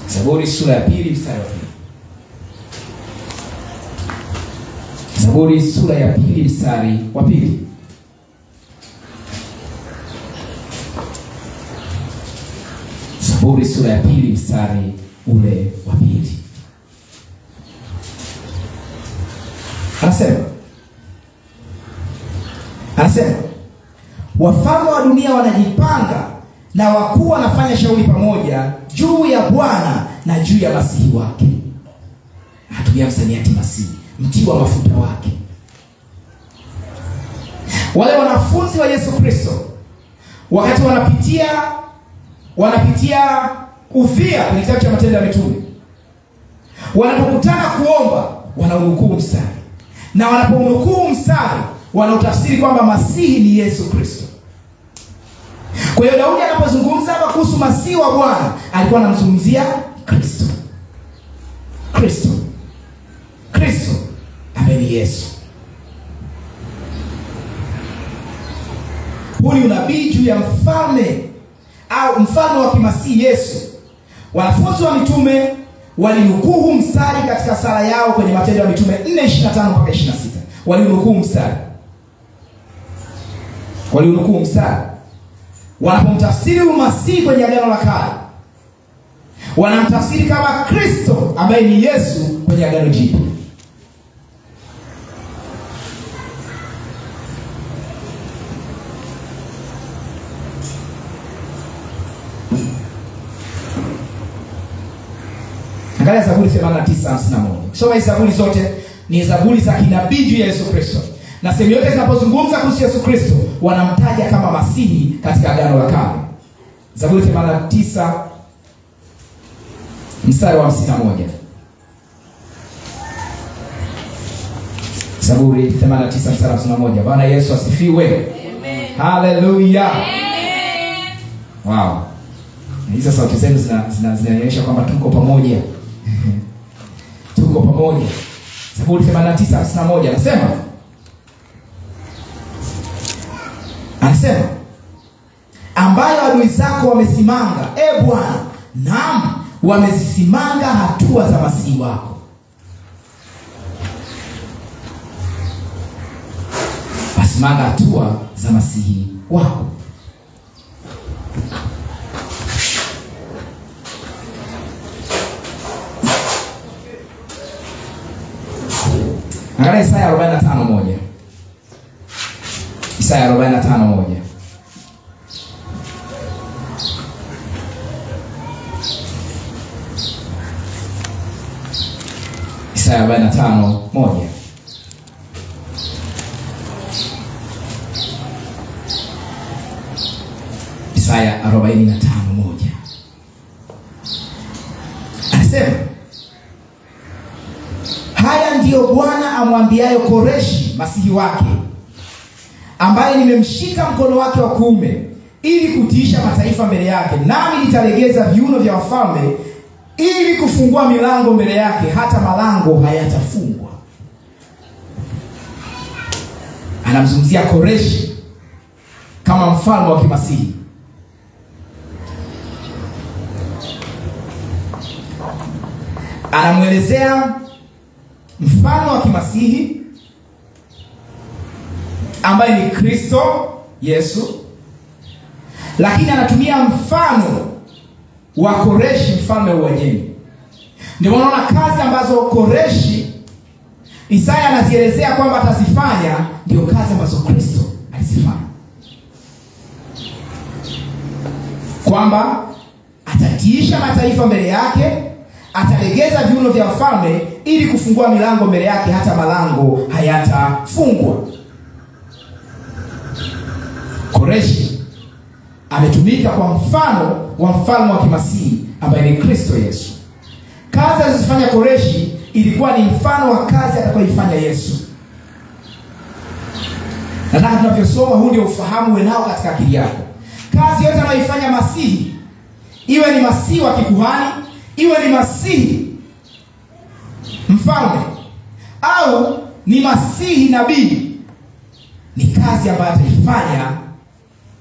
Speaker 1: Zaburi sura ya 2 mstari wa 2. Zaburi sura ya 2 mstari wa 2. Zaburi sura ya 2 mstari ule wa 2. Anasema wafalme wa dunia wanajipanga na wakuu wanafanya shauri pamoja juu ya Bwana na juu ya Masihi wake. Atumia msamiati Masihi, mti wa mafuta wake. Wale wanafunzi wa Yesu Kristo wakati wanapitia ufia kwenye kitabu cha Matendo ya Mitume, wanapokutana kuomba wanaunukuu mstari, na wanapounukuu mstari wanautafsiri kwamba Masihi ni Yesu Kristo. Kwa hiyo Daudi anapozungumza hapa kuhusu Masihi wa Bwana alikuwa anamzungumzia Kristo. Kristo ambaye ni Yesu. Huu ni unabii juu ya mfalme au mfalme wa kimasihi Yesu. Wanafunzi wa mitume walinukuu mstari katika sala yao kwenye Matendo ya Mitume 4:25 mpaka 26. Walinukuu mstari. Wanapomtafsiri Masihi kwenye Agano la Kale, wanamtafsiri kama Kristo ambaye ni Yesu kwenye Agano Jipya. Angalia Zaburi 89:51. Soma hizo zaburi zote ni zaburi za kinabii juu ya Yesu Kristo. Na sehemu yote zinapozungumza kuhusu Yesu Kristo wanamtaja kama Masihi katika Agano la Kale. Zaburi 89 mstari wa 51. Zaburi 89 mstari wa 51. Bwana Yesu asifiwe. Amen. Hallelujah. Amen. Wow. Hizo sauti zenu zinaonyesha kwamba tuko pamoja. Tuko pamoja. Zaburi 89:51 anasema ambayo adui zako wamesimanga, Bwana, naam, wamesimanga hatua za Masihi wako. Wasimanga hatua za Masihi wako. Angalia Isaya 45:1. Isaya 45:1. Isaya 45:1. Isaya 45:1. Anasema haya ndiyo Bwana amwambiayo Koreshi masihi wake, ambaye nimemshika mkono wake wa kuume ili kutiisha mataifa mbele yake, nami nitalegeza viuno vya wafalme ili kufungua milango mbele yake, hata malango hayatafungwa. Anamzungumzia Koreshi kama mfalme wa kimasihi. Anamuelezea mfalme wa kimasihi ambaye ni Kristo Yesu, lakini anatumia mfano wa Koreshi, mfalme wa Uajemi. Ndio unaona kazi ambazo Koreshi Isaya anazielezea kwamba atazifanya ndio kazi ambazo Kristo alizifanya, kwamba atatiisha mataifa mbele yake, atalegeza viuno vya wafalme ili kufungua milango mbele yake, hata malango hayatafungwa. Koreshi ametumika kwa mfano wa mfalme wa kimasihi ambaye ni Kristo Yesu. Kazi alizofanya Koreshi ilikuwa ni mfano wa kazi atakayoifanya Yesu. Nataka tunavyosoma huu ndio ufahamu uwe nao katika akili yako. Kazi yote anayoifanya masihi, iwe ni masihi wa kikuhani, iwe ni masihi mfalme, au ni masihi nabii, ni kazi ambayo ataifanya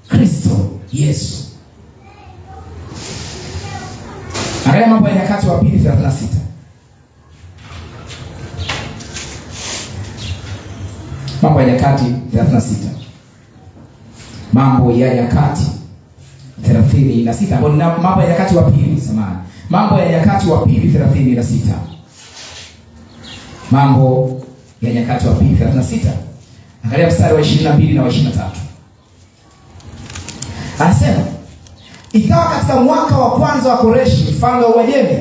Speaker 1: Kristo Yesu. Angalia Mambo ya Nyakati wa Pili 36. Mambo ya Nyakati 36. Mambo ya Nyakati 36. Mambo ya Nyakati wa Pili, samahani. Mambo ya Nyakati wa Pili 36. Mambo ya Nyakati wa Pili 36. Angalia mstari wa 22 na wa 23. Anasema, ikawa katika mwaka wa kwanza wa Koreshi mfalme wa Uajemi,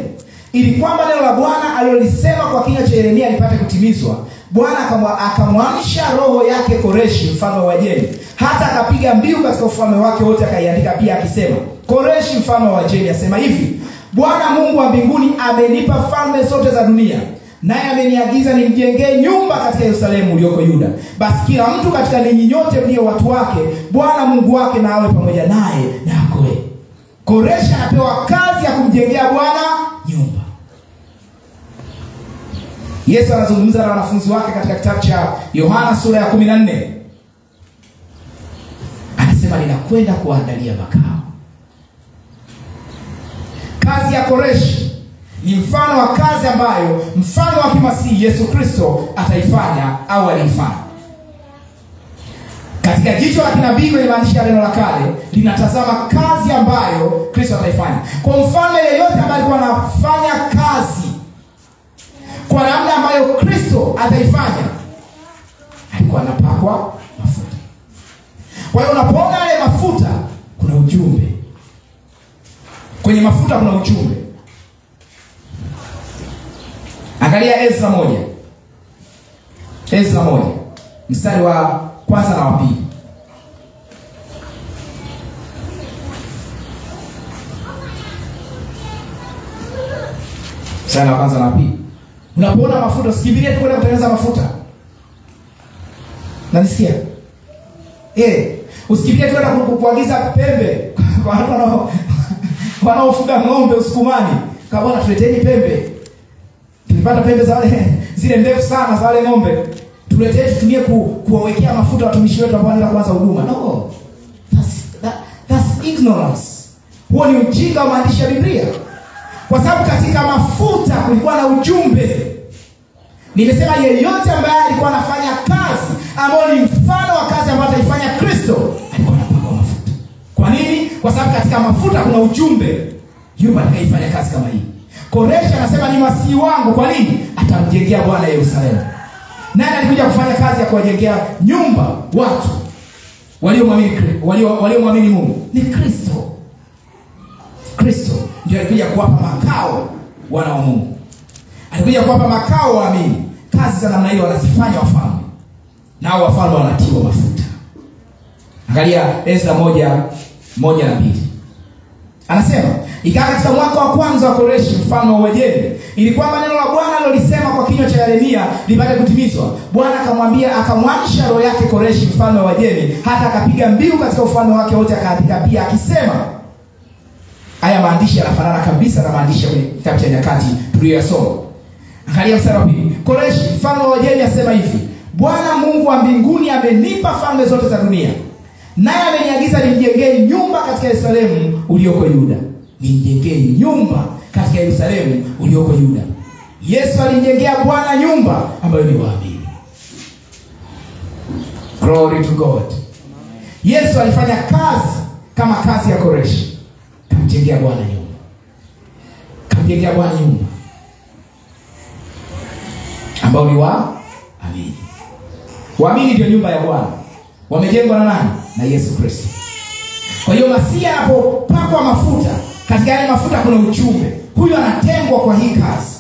Speaker 1: ili kwamba neno la Bwana alilolisema kwa kinywa cha Yeremia lipate kutimizwa, Bwana akamwamsha roho yake Koreshi mfalme wa Uajemi, hata akapiga mbiu katika ufalme wake wote, akaiandika pia akisema, Koreshi mfalme wa Uajemi asema hivi, Bwana Mungu wa mbinguni amenipa falme zote za dunia, naye ameniagiza nimjengee nyumba katika Yerusalemu ulioko Yuda. Basi kila mtu katika ninyi nyote mlio watu wake, Bwana Mungu wake na awe pamoja naye na akoe. Koreshi anapewa kazi ya kumjengea Bwana nyumba. Yesu anazungumza na wanafunzi wake katika kitabu cha Yohana sura ya 14. Anasema, ninakwenda kuandalia makao. Kazi ya Koreshi ni mfano wa kazi ambayo mfano wa kimasihi Yesu Kristo ataifanya au alifanya. Katika jicho la kinabii kwenye maandishi ya neno la kale linatazama kazi ambayo Kristo ataifanya. Kwa mfano yeyote ambaye alikuwa anafanya kazi kwa namna ambayo Kristo ataifanya, alikuwa anapakwa mafuta. Kwa hiyo unapoona yale mafuta, kuna ujumbe. Kwenye mafuta kuna ujumbe. Angalia Ezra 1. Ezra 1 mstari wa kwanza na wa pili. Mstari wa kwanza na wa pili. Unapoona mafuta, usikimbilie tu kwenda kutengeneza mafuta. Nanisikia? Usikimbilie tu kwenda kuagiza pembe kwa watu wanaofuga ng'ombe usukumani. Kama bwana tuleteni pembe. Tulipata pembe za wale zile ndefu sana za wale ng'ombe. Tuletee tutumie kuwawekea mafuta watumishi wetu ambao wanaenda kuanza huduma. No. That's ignorance. Huo ni ujinga wa maandishi ya Biblia. Kwa sababu katika mafuta kulikuwa na ujumbe. Nimesema yeyote ambaye alikuwa anafanya kazi ambayo ni mfano wa kazi ambayo ataifanya Kristo, alikuwa anapakwa mafuta. Kwa nini? Kwa sababu katika mafuta kuna ujumbe. Yule atakayefanya kazi kama hii. Koreshi anasema ni masihi wangu. Kwa nini? Atamjengea Bwana Yerusalemu. Nani alikuja kufanya kazi ya kuwajengea nyumba watu waliomwamini Mungu? Ni Kristo. Kristo ndio alikuja kuwapa makao wana wa Mungu. Alikuja kuwapa makao waamini. Kazi za namna hiyo wanazifanya wafalme. Nao wafalme wanatiwa mafuta. Angalia Ezra 1:1 na 2. Anasema, Ikawa katika mwaka wa kwanza wa Koreshi mfalme wa Uajemi, ili kwamba neno la Bwana alilolisema kwa kinywa cha Yeremia lipate kutimizwa. Bwana akamwambia, akamwamsha roho yake Koreshi mfalme wa Uajemi, hata akapiga mbiu katika ufalme wake wote, akaandika pia akisema. Haya maandishi yanafanana kabisa na maandishi kwenye kitabu cha Nyakati tuliyosoma. Angalia mstari wa 2. Koreshi mfalme wa Uajemi asema hivi: Bwana Mungu wa mbinguni amenipa falme zote za dunia, naye ameniagiza nimjengee nyumba katika Yerusalemu ulioko Yuda. Nimjengee nyumba katika Yerusalemu ulioko Yuda. Yesu alimjengea Bwana nyumba ambayo ni waamini. Glory to God. Yesu alifanya kazi kama kazi ya Koreshi. Kamjengea Bwana nyumba. Kamjengea Bwana nyumba ambao ni waamini. Waamini ndio nyumba ya Bwana. Wamejengwa na nani? Na Yesu Kristo. Kwa hiyo Masihi anapopakwa mafuta, katika yale mafuta kuna ujumbe. Huyu anatengwa kwa hii kazi.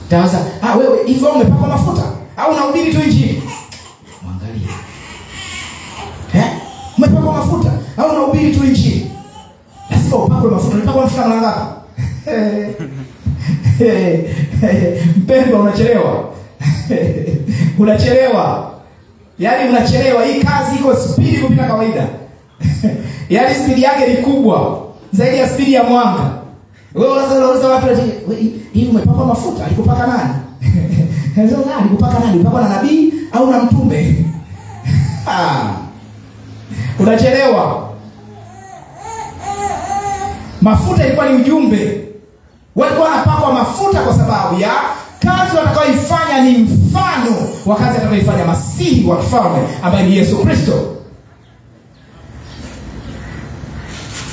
Speaker 1: Tawaza, wewe hivyo umepakwa mafuta au unahubiri tu injili? Mwangalie. Umepakwa mafuta au unahubiri tu injili? Lazima upakwe mafuta. Unapakwa mafuta mara ngapi? Mpendwa, unachelewa. Unachelewa. Yaani unachelewa. Hii kazi iko spidi kupita kawaida. Yaani spidi yake ni kubwa zaidi ya spidi ya mwanga. Wewe unaweza watu hivi umepakwa mafuta, alikupaka nani? Ndio nani alikupaka nani? Ulipakwa na nabii au na mtume? Unachelewa. Mafuta ilikuwa ni ujumbe. Walikuwa wanapakwa mafuta kwa sababu ya kazi watakayoifanya ni mfano wa kazi atakayoifanya Masihi wa kifalme ambaye ni Yesu Kristo.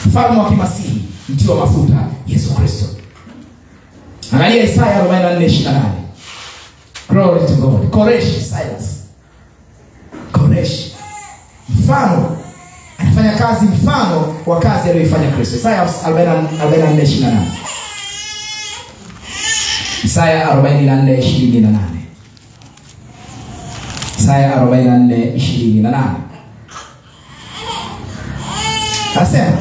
Speaker 1: Mfalme wa kimasihi, mtiwa mafuta, Yesu Kristo. Angalia Isaya 44:28. Glory to God. Koreshi, Silas. Koreshi. Mfano. Anafanya kazi mfano wa kazi aliyoifanya Kristo. Isaya 44:28. Isaya 44:28. Isaya 44:28. Anasema,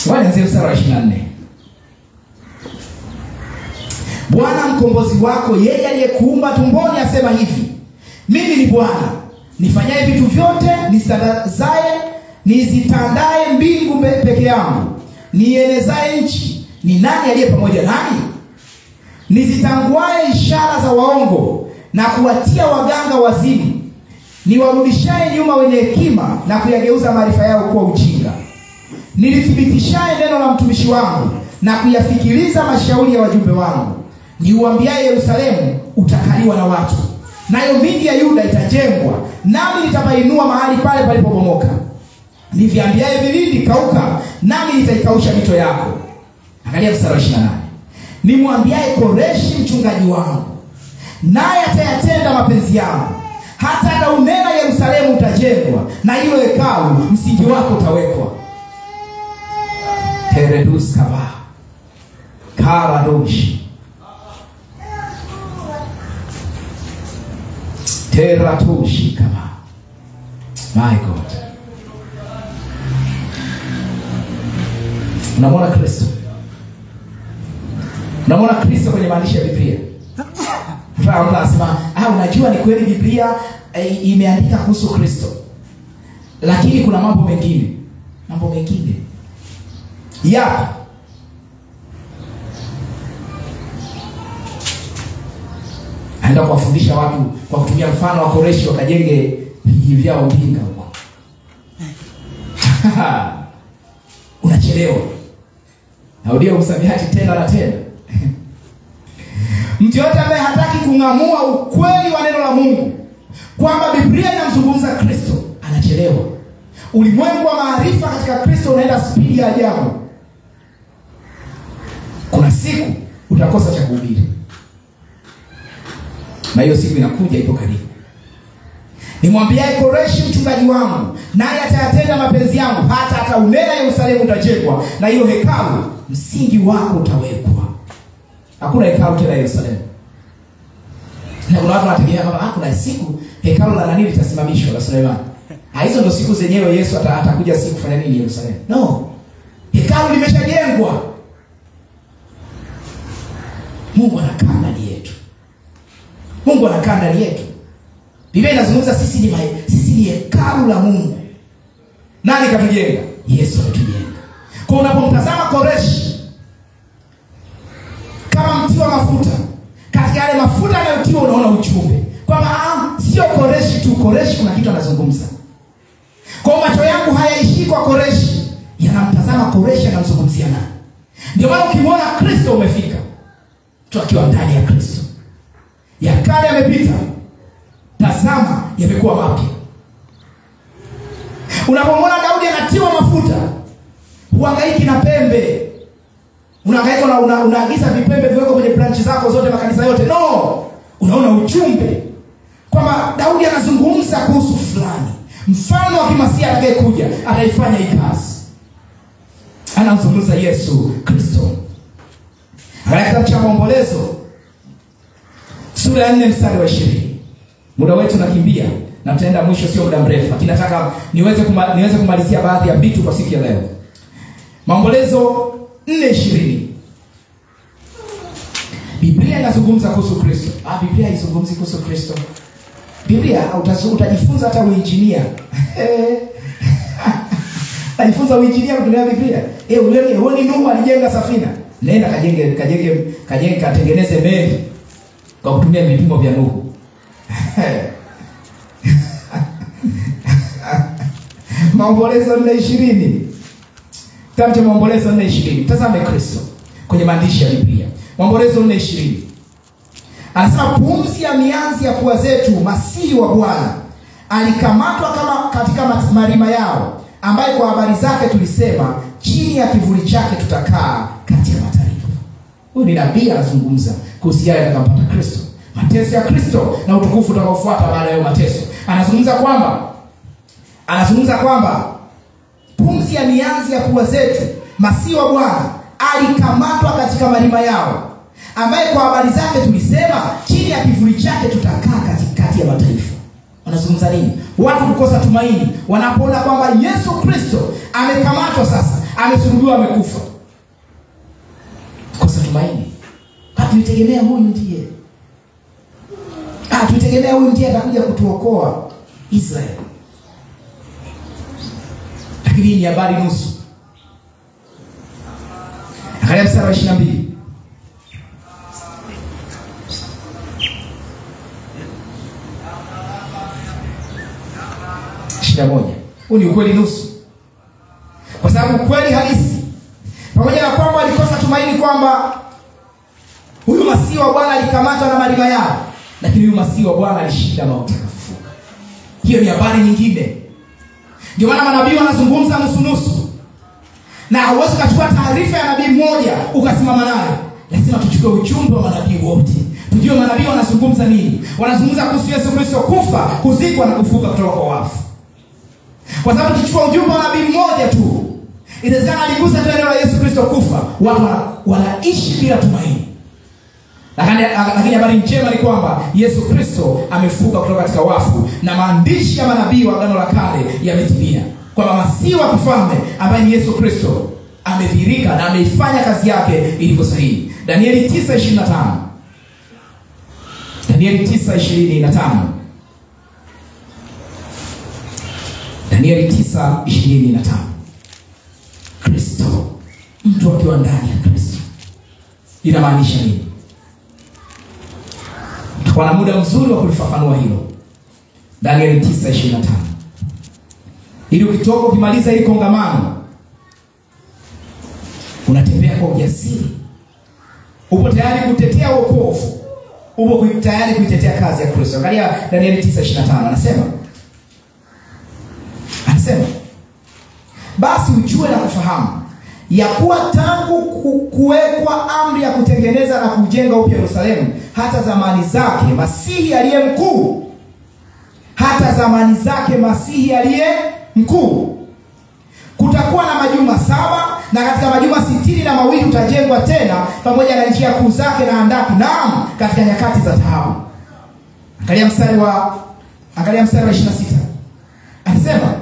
Speaker 1: Waanze mstari wa 24. Bwana mkombozi wako, yeye aliyekuumba tumboni, asema hivi: Mimi ni Bwana, nifanyaye vitu vyote, nizitandaye mbingu peke yangu, nienezaye nchi. Ni nani aliye pamoja nami? Nizitanguaye ishara za waongo na kuwatia waganga wazimu, niwarudishaye nyuma wenye hekima na kuyageuza maarifa yao kuwa ujinga. Nilithibitishaye neno la mtumishi wangu na kuyafikiriza mashauri ya wajumbe wangu. Niuambiaye Yerusalemu, utakaliwa na watu, nayo miji ya Yuda itajengwa, nami nitapainua mahali pale palipobomoka. Niviambiaye vilindi, kauka, nami nitaikausha mito yako. Angalia mstari wa 28. Nimwambiaye Koreshi mchungaji wangu, naye atayatenda mapenzi yangu. Hata ataunena Yerusalemu utajengwa, na hilo hekalu msingi wako utawekwa. Teredus kaba karadoshi teratoshi kaba. My God. Unamwona Kristo? Unamwona Kristo kwenye maandishi ya Biblia? Mtu anasema, unajua ni kweli Biblia imeandika kuhusu Kristo, lakini kuna mambo mengine. Mambo mengine ya aenda kuwafundisha watu kwa kutumia mfano wa Koreshi, wakajenge vijiji vyao mpinga huko. Unachelewa. Naudia msamiati tena na tena. Mtu yote ambaye hataki kung'amua ukweli wa neno la Mungu kwamba Biblia inamzungumza Kristo, anachelewa. Ulimwengu wa maarifa katika Kristo unaenda spidi ya ajabu. Kuna siku utakosa cha kuhubiri, na hiyo siku inakuja, ipo karibu. Nimwambiaye Koreshi mchungaji wangu, naye atayatenda mapenzi yangu. Hata ataunena Yerusalemu utajengwa, na hilo hekalu msingi wako utawekwa. Hakuna hekalu tena Yerusalemu. Na kuna watu wanategemea kwamba kuna siku hekalu la nani litasimamishwa la Suleiman. Hizo ndio siku zenyewe Yesu atakuja siku kufanya nini Yerusalemu. No. Hekalu limeshajengwa. Mungu anakaa ndani yetu. Mungu anakaa ndani yetu. Biblia inazungumza sisi ni hekalu la Mungu. Nani katujenga? Yesu ametujenga. Kwa unapomtazama Koreshi kama mti wa mafuta, katika yale mafuta yanayotiwa unaona ujumbe. Kwamba sio Koreshi tu, Koreshi kuna kitu anazungumza. Kwa macho yangu hayaishi kwa Koreshi, yanamtazama Koreshi anamzungumzia nani. Ndio maana ukimwona Kristo umefika, tukiwa ndani ya Kristo. Ya kale yamepita, tazama yamekuwa mapya. Unapomwona Daudi anatiwa mafuta, huhangaiki na pembe. Unahangaika na unaagiza vipembe viweko kwenye branch zako zote makanisa yote. No! Unaona ujumbe kwamba Daudi anazungumza kuhusu fulani. Mfano wa kimasia atakayekuja ataifanya hii kazi. Anazungumza Yesu Kristo. Katika kitabu cha Maombolezo sura ya 4 mstari wa 20. Muda wetu unakimbia na tutaenda mwisho sio muda mrefu. Lakini nataka niweze kumalizia baadhi ya vitu kwa siku ya leo. Maombolezo 4:20. Biblia inazungumza kuhusu Kristo. Biblia haizungumzi kuhusu Kristo. Biblia utajifunza hata uinjinia. Utajifunza uinjinia kutumia Biblia. Uone Nuhu alijenga safina. Nenda katengeneze meli kwa kutumia vipimo vya Nuhu. Maombolezo 4:20. Kitabu cha Maombolezo 4:20. Tazame Kristo kwenye maandishi ya Biblia. Maombolezo 4:20. Anasema pumzi ya mianzi ya pua zetu Masihi wa Bwana alikamatwa kama katika marima yao, ambaye kwa habari zake tulisema chini ya kivuli chake tutakaa kati ya mataifa. Huyu ni nabii anazungumza kuhusiana na kumpata Kristo, mateso ya Kristo na utukufu utakaofuata baada ya mateso. Anazungumza kwamba pumzi ya mianzi ya pua zetu Masihi wa Bwana alikamatwa katika marima yao, ambaye kwa habari zake tulisema chini ya kivuli chake tutakaa katikati ya mataifa. Wanazungumza nini? Watu kukosa tumaini wanapoona kwamba Yesu Kristo amekamatwa sasa, amesulubiwa, amekufa. Kukosa tumaini. Hatuitegemea huyu ndiye. Tuitegemea huyu ndiye atakuja kutuokoa Israeli. Lakini ni habari nusu. Angalia mstari wa 22. Huu ni ukweli nusu. Kwa sababu ukweli halisi, pamoja na kwamba alikosa tumaini kwamba huyu Masihi wa Bwana alikamatwa na marima yao, lakini huyu Masihi wa Bwana alishinda mauti akafufuka. Hiyo ni habari nyingine. Ndio maana manabii wanazungumza nusu. Na hauwezi kuchukua taarifa ya nabii mmoja ukasimama nayo. Lazima tuchukue ujumbe wa manabii wote. Tujue manabii wanazungumza nini. Wanazungumza kuhusu Yesu Kristo kufa, kuzikwa na kufufuka kutoka kwa wafu. Kwa sababu tukichukua ujumbe wa nabii mmoja tu, inawezekana aligusa tu neno la Yesu Kristo kufa, watu wanaishi bila tumaini. Lakini habari njema ni kwamba Yesu Kristo amefufuka kutoka katika wafu, na maandishi ya manabii wa Agano la Kale yametimia. Kwamba Masihi wa kifalme ambaye ni Yesu Kristo amedhihirika na ameifanya kazi yake ilivyo sahihi. Danieli 9:25. Danieli 9:25. Danieli 9:25. Kristo, mtu akiwa ndani ya Kristo, inamaanisha nini? Tutakuwa na muda mzuri wa kulifafanua hilo. Danieli 9:25. Ili ukitoka ukimaliza hili kongamano, unatembea kwa ujasiri. Upo tayari kutetea wokovu. Upo tayari kuitetea kazi ya Kristo. Angalia Danieli 9:25. Anasema, basi ujue na kufahamu ya kuwa tangu kuwekwa amri ya kutengeneza na kujenga upya Yerusalemu, hata zamani zake Masihi aliye mkuu, kutakuwa na majuma 7 na katika majuma 62 utajengwa tena pamoja na njia kuu zake na handaki, naam katika nyakati za taabu. Angalia mstari wa 26. Anasema,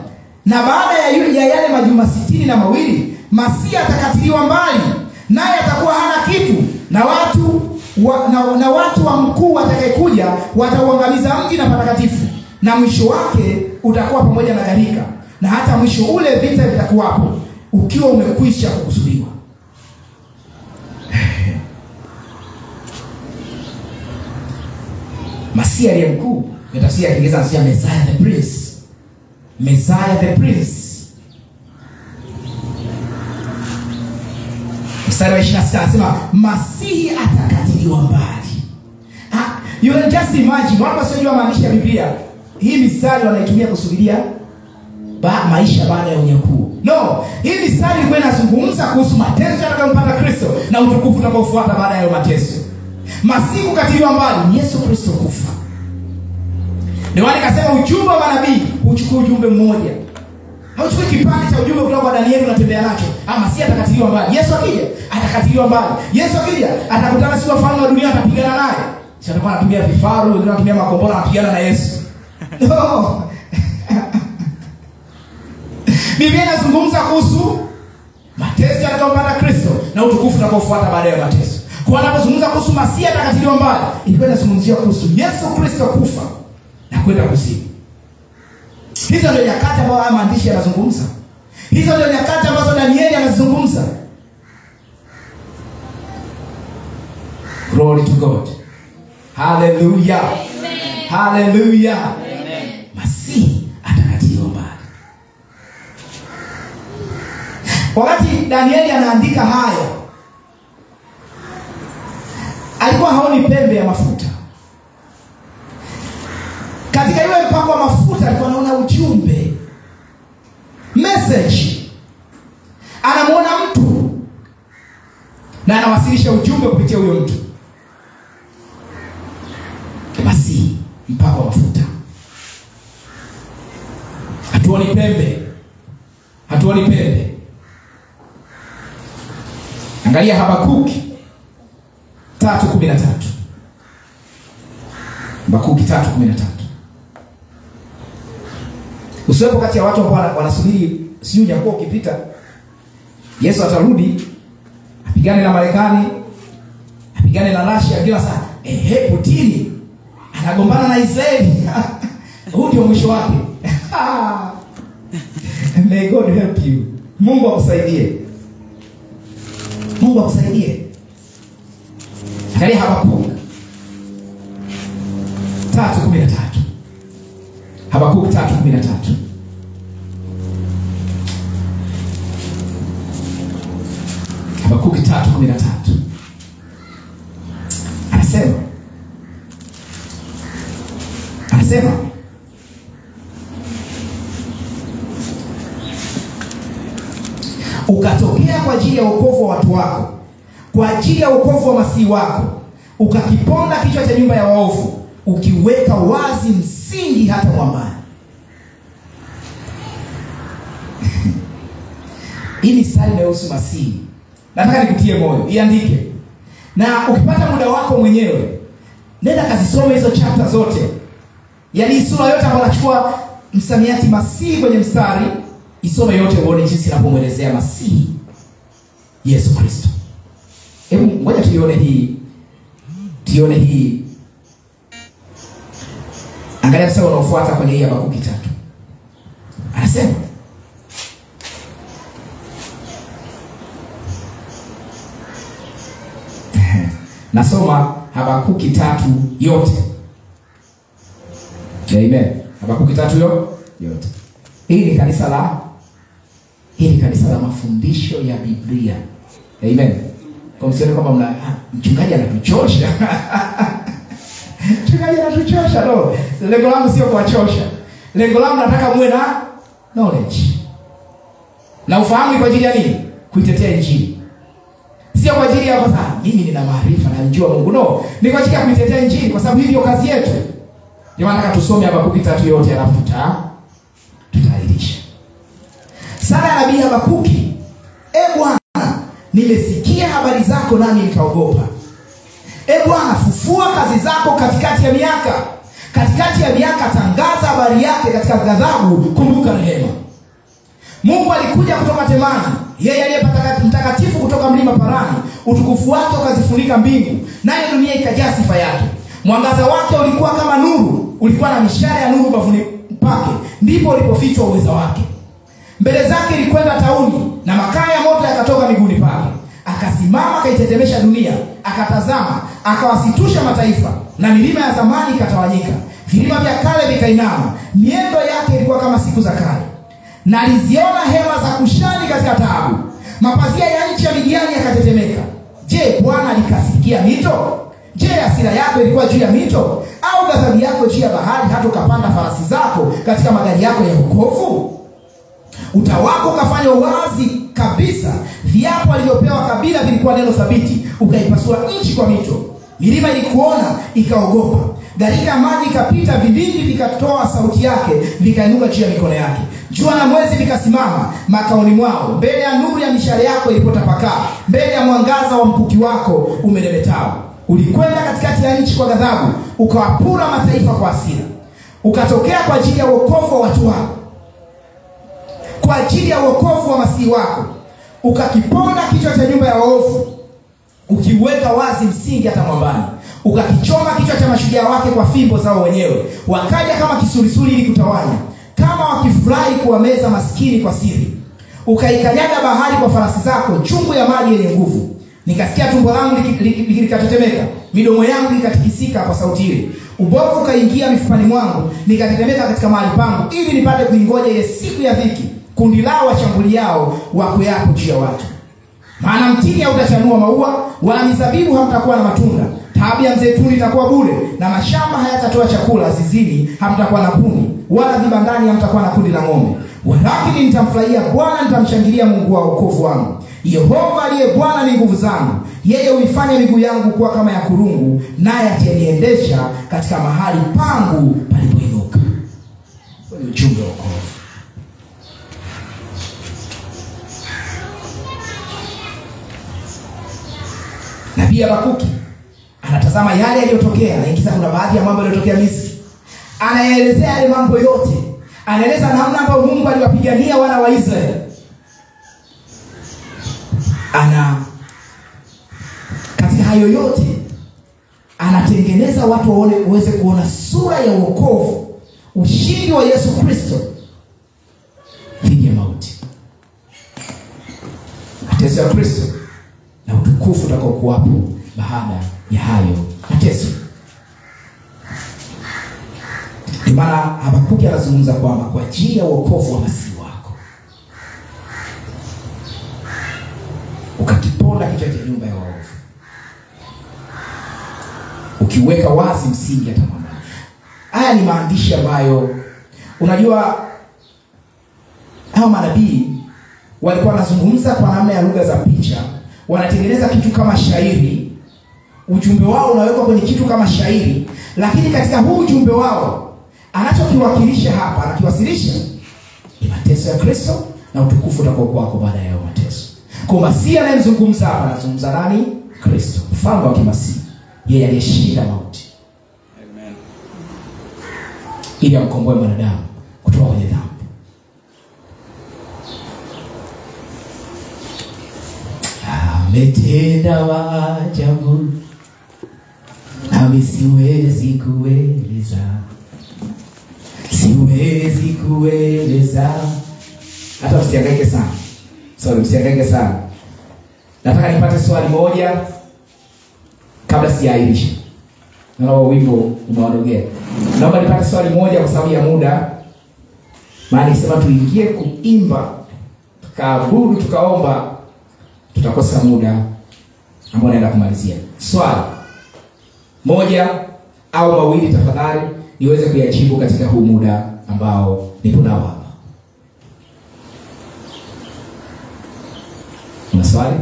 Speaker 1: na baada ya yale majuma 62 Masihi atakatiliwa mbali, naye atakuwa hana kitu, na watu wa mkuu atakayekuja watauangamiza mji na patakatifu, na mwisho wake utakuwa pamoja na gharika, na hata mwisho ule vita vitakuwapo, ukiwa umekwisha kukusudiwa. Masihi aliye mkuu, tafsiri ya Kiingereza anasema Messiah the Prince. Messiah the Prince. Mstari wa 26 anasema Masihi atakatiliwa mbali. You can just imagine, watu wasiojua maandishi ya Biblia, hii mistari wanaitumia kusubiria maisha baada ya unyakuo. No, hii mistari ilikuwa inazungumza kuhusu mateso yatakayompata Kristo na utukufu utakaofuata baada ya mateso. Masihi kukatiliwa mbali ni Yesu Kristo kufa. Ndio maana nikasema ujumbe wa manabii uchukue ujumbe mmoja. Hauchukui kipande cha ujumbe kutoka kwa Danieli unatembea nacho. Masihi atakatiliwa mbali. Yesu akija atakatiliwa mbali. Yesu akija atakutana si wafalme wa dunia, atapigana naye. Si atakuwa anatumia vifaru, wengine wanatumia makombora, anapigana na Yesu. No. Biblia inazungumza kuhusu mateso yatakayompata Kristo na utukufu utakaofuata baada ya mateso. Kwa anapozungumza kuhusu Masihi atakatiliwa mbali, ilikuwa inazungumzia kuhusu Yesu Kristo kufa na kwenda kuzimu. Hizo ndio nyakati ambazo haya maandishi yanazungumza. Hizo ndio nyakati ambazo Danieli anazungumza. Glory to God. Hallelujah. Amen. Hallelujah. Amen. Masihi atakatiliwa mbali. Wakati Danieli anaandika haya, alikuwa haoni pembe ya mafuta. Katika yule mpako wa mafuta alikuwa anaona ujumbe, message. Anamuona mtu na anawasilisha ujumbe kupitia huyo mtu. Masihi, mpako wa mafuta. Hatuoni pembe. Hatuoni pembe. Angalia Habakuki 3:13. Habakuki 3:13. Usiwepo kati ya watu ambao wanasubiri siyo unyakuo ukipita Yesu atarudi apigane na Marekani, apigane na Russia, ndio sasa Putin anagombana na Israeli. Huu ndio mwisho wake. May God help you. Mungu akusaidie. Mungu akusaidie. Angalia Habakuki 3:13. Habakuki 3:13. Habakuki 3:13. Anasema ukatokea kwa ajili ya wokovu wa watu wako, kwa ajili ya wokovu wa Masihi wako, ukakiponda kichwa cha nyumba ya waovu, ukiweka wazi msingi hata mwambani. Hii ni sala inayohusu Masihi. Nataka nikutie moyo, iandike. Na ukipata muda wako mwenyewe, nenda kazisome hizo chapter zote. Yaani sura yote ambayo nachukua msamiati Masihi kwenye mstari, isome yote uone jinsi inapomuelezea Masihi Yesu Kristo. Hebu ngoja tuione hii. Tuione hii. Angalia mstari unaofuata kwenye hii Habakuki 3. Anasema nasoma Habakuki 3 yote. Amen. Habakuki 3 yote. Hii ni kanisa la mafundisho ya Biblia. Amen. Kwa msione kwamba mchungaji anatuchosha. Mchungaji anatuchosha. No. Lengo langu sio kuwachosha. Lengo langu nataka muwe na knowledge. Na ufahamu kwa ajili ya nini? Kuitetea Injili. Sio kwa ajili ya kwa sababu mimi nina maarifa na najua Mungu. No, ni kwa ajili ya kuitetea Injili kwa sababu hii ndio kazi yetu. Ndio maana nataka tusome Habakuki 3 yote alafu tutairisha. Sala ya Nabii Habakuki. Bwana nimesikia habari zako nami nikaogopa. Bwana, fufua kazi zako katikati ya miaka. Katikati ya miaka tangaza habari yake, katika ghadhabu kumbuka rehema. Mungu alikuja kutoka Temani, yeye aliye mtakatifu kutoka mlima Parani. Utukufu wake ukazifunika mbingu, nayo dunia ikajaa sifa yake. Mwangaza wake ulikuwa kama nuru, ulikuwa na mishale ya nuru bavuni pake, ndipo ulipofichwa uweza wake. Mbele zake ilikwenda tauni, na makaa ya moto yakatoka miguuni pake. Akasimama akaitetemesha dunia, akatazama akawasitusha mataifa, na milima ya zamani ikatawanyika, vilima vya kale vikainama. Miendo yake ilikuwa kama siku za kale, na aliziona hema za Kushani katika taabu. Mapazia ya nchi ya Midiani yakatetemeka. Je, Bwana alikasikia mito? Je, hasira yako ilikuwa juu ya mito? Au ghadhabu yako juu ya bahari, hata ukapanda farasi zako katika magari yako ya wokovu? Utawako ukafanya wazi kabisa. Viapo alivyopewa kabila vilikuwa neno thabiti. Ukaipasua nchi kwa mito. Milima ilikuona ikaogopa. Gharika ya maji ikapita, vilindi vikatoa sauti yake, vikainuka juu ya mikono yake. Jua na mwezi vikasimama makaoni mwao, mbele ya nuru ya mishale yako ilipotapakaa, mbele ya mwangaza wa mkuki wako umeremetao. Ulikwenda katikati ya nchi kwa ghadhabu, ukawapura mataifa kwa hasira. Ukatokea kwa ajili ya wokovu wa watu wako, kwa ajili ya wokovu wa masihi wako. Ukakiponda kichwa cha nyumba ya waovu, ukiweka wazi msingi hata mwambani. Ukakichoma kichwa cha mashujaa wake kwa fimbo zao wenyewe. Wakaja kama kisulisuli ili kutawanya, kama wakifurahi kuwameza maskini kwa siri. Ukaikanyaga bahari kwa farasi zako, chungu ya maji yenye nguvu. Nikasikia tumbo langu likatetemeka, midomo yangu ikatikisika kwa sauti ile. Ubovu ukaingia mifupani mwangu, nikatetemeka katika mahali pangu, ili nipate kuingoja ile siku ya dhiki, kundi lao washambuliao wako yapo juu ya watu. Maana mtini hautachanua maua, wala mizabibu hamtakuwa na matunda. Taabu ya mzeituni itakuwa bure, na mashamba hayatatoa chakula. Zizini hamtakuwa na kuni, wala vibandani hamtakuwa na kundi la ng'ombe. Walakini nitamfurahia Bwana, nitamshangilia Mungu wa wokovu wangu. Yehova aliye Bwana ni nguvu zangu. Yeye huifanya miguu yangu kuwa kama ya kurungu, naye ataniendesha katika mahali pangu palipoinuka. Ni ujumbe wa wokovu. Nabii Habakuki anatazama yale yaliyotokea, na ingiza kuna baadhi ya mambo yaliyotokea Misri. Anaelezea yale mambo yote. Anaeleza namna ambayo Mungu aliwapigania wana wa Israeli. Katika hayo yote anatengeneza watu waweze kuona sura ya wokovu, ushindi wa Yesu Kristo dhidi ya mauti, mateso ya Kristo na utukufu utakaokuwapo baada ya hayo mateso. Ndio maana Habakuki anazungumza kwamba kwa ajili ya wokovu wa masihi wako, ukakiponda kichwa cha nyumba ya waovu, ukiweka wazi msingi hata mwamba. Haya ni maandishi ambayo unajua hao manabii walikuwa wanazungumza kwa namna ya lugha za picha. Wanatengeneza kitu kama shairi. Ujumbe wao unawekwa kwenye kitu kama shairi, lakini katika huu ujumbe wao anachokiwakilisha hapa, anakiwasilisha ni mateso ya Kristo na utukufu utakaokuwa kwako baada ya mateso. Kwa masihi anayemzungumza hapa, anazungumza nani? Kristo, mfalme wa kimasihi, yeye aliyeshinda mauti. Amen. Ili amkomboe mwanadamu kutoka kwenye dhambi. Ametenda waajabu, nami siwezi kueleza. Hata msihangaike sana. Msihangaike sana. Nataka nipate swali moja kabla sijaairisha. Naomba wimbo umeondogea. Naomba nipate swali moja kwa sababu ya muda. Maana nikisema tuingie kuimba, tukaabudu, tukaomba, tutakosa muda ambao naenda kumalizia. Swali moja au mawili tafadhali niweze kuyajibu katika huu muda ambao nipo nao hapa. Una swali?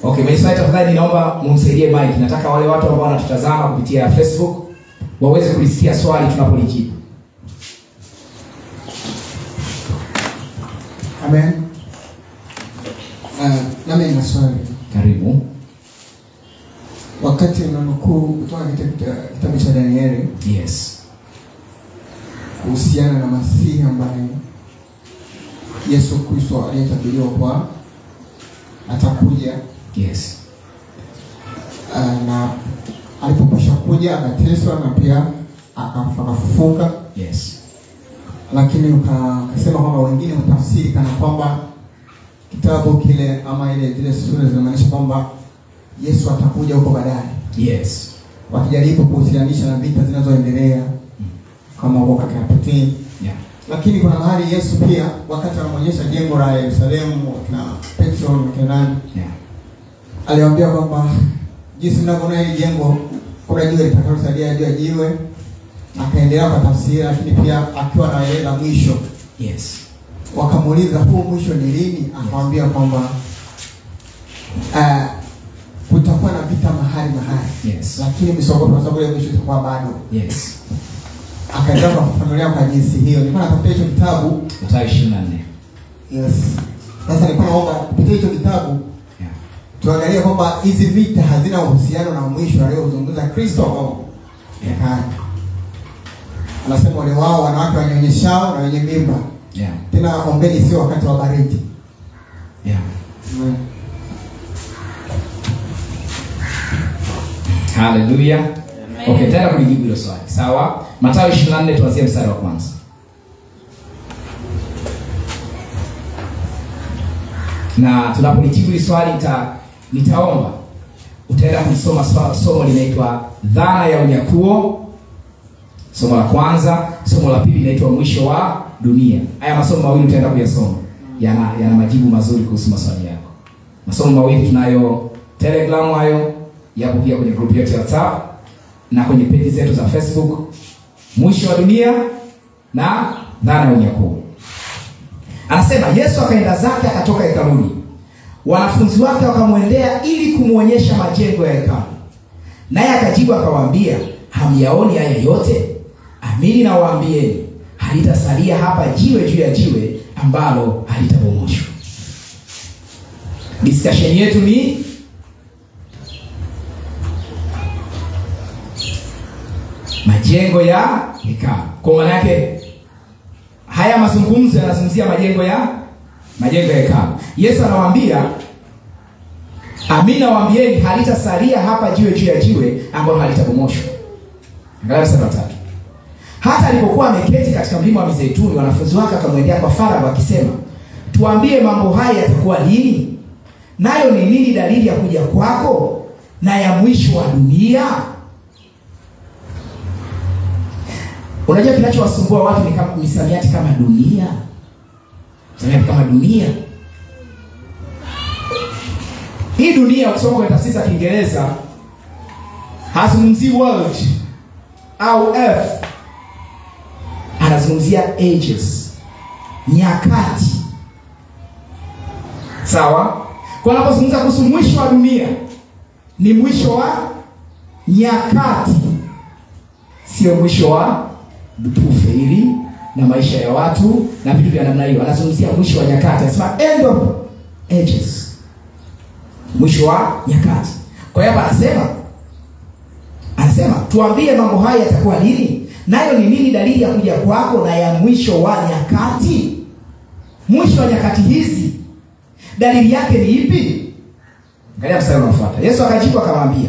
Speaker 1: Okay, mimi swali tafadhali naomba mumsaidie mic. Nataka wale watu ambao wanatutazama kupitia Facebook waweze kulisikia swali tunapolijibu.
Speaker 2: Amen. Nami nina swali.
Speaker 1: Karibu.
Speaker 2: Wakati unanukuu kutoka kitabu cha Danieli,
Speaker 1: Yes,
Speaker 2: kuhusiana na Masihi ambaye Yesu Kristo aliyetabiriwa kwa atakuja.
Speaker 1: Yes.
Speaker 2: Na alipokwisha kuja akateswa na pia akafufuka.
Speaker 1: Yes.
Speaker 2: Lakini ukasema kwamba wengine utafsiri kana kwamba kitabu kile ama zile sura zinamaanisha kwamba Yesu atakuja huko baadaye.
Speaker 1: Yes.
Speaker 2: Wakijaribu kuhusianisha na vita zinazoendelea kama huko katika Palestina.
Speaker 1: Yeah.
Speaker 2: Lakini kuna mahali Yesu pia wakati anaonyesha jengo la Yerusalemu na Petro na Kenani, aliwaambia kwamba jinsi mnavyoona hili jengo kuna jiwe litakalosalia juu ya jiwe. Akaendelea kwa tafsiri, lakini pia akiwa anaeleza mwisho.
Speaker 1: Yes.
Speaker 2: Wakamuuliza huu mwisho ni lini? Akamwambia kwamba kutakuwa na vita mahali.
Speaker 1: Yes.
Speaker 2: Lakini msongo kwa sababu ile mwisho itakuwa bado.
Speaker 1: Yes.
Speaker 2: Akaendelea kufafanulia kwa jinsi hiyo. Nilikuwa natafuta hicho kitabu
Speaker 1: Mathayo 24.
Speaker 2: Yes. Sasa nilikuwa naomba kupitia hicho kitabu tuangalie kwamba hizi vita hazina uhusiano na mwisho aliozungumza Kristo au anasema wale wao wanawake wanyonyeshao na wenye mimba. Tena ombeni sio wakati wa baridi.
Speaker 1: Hallelujah. Okay, tena kulijibu hilo swali. Sawa? Mathayo 24 tuanzie mstari wa kwanza. Na tunapolijibu hili swali nitaomba utaenda kusoma somo linaitwa dhana ya unyakuo. Somo la kwanza, somo la pili linaitwa mwisho wa dunia. Haya masomo mawili utaenda kuyasoma. Yana majibu mazuri kuhusu maswali yako. Masomo mawili tunayo Telegram, hayo yapo pia kwenye group yetu ya WhatsApp na kwenye page zetu za Facebook. Mwisho wa dunia na dhana ya unyakuo. Anasema Yesu akaenda zake akatoka hekaluni. Wanafunzi wake wakamwendea ili kumuonyesha majengo ya hekalu. Naye akajibu akawaambia, hamyaoni haya yote? Amini nawaambieni, halitasalia hapa jiwe juu ya jiwe ambalo halitabomoshwa. Discussion yetu ni majengo ya hekalu. Kwa maana yake haya mazungumzo yanazungumzia majengo ya hekalu. Yesu anawaambia, amini nawaambieni, halitasalia hapa jiwe juu ya jiwe ambalo halitabomoshwa. Angalia mstari wa 3. Hata alipokuwa ameketi katika mlima wa Mizeituni, wanafunzi wake wakamwendea kwa faragha wakisema, tuambie mambo haya yatakuwa lini? Nayo ni nini dalili ya kuja kwako na ya mwisho wa dunia? Unajua kinachowasumbua watu ni kama misamiati kama dunia. Misamiati kama dunia. Hii dunia ukisoma kwa tafsiri za Kiingereza hazungumzii world au earth. Anazungumzia ages, nyakati. Sawa? Kwa anapozungumza kuhusu mwisho wa dunia ni mwisho wa nyakati, sio mwisho wa tufeli na maisha ya watu na vitu vya namna hiyo. Anazungumzia mwisho wa nyakati. Anasema end of ages, mwisho wa nyakati. Kwa hiyo anasema tuambie mambo haya yatakuwa lini? Nayo ni nini dalili ya kuja kwako na ya mwisho wa nyakati? Mwisho wa nyakati hizi dalili yake ni ipi? Angalia mstari unaofuata. Yesu akajibu akamwambia,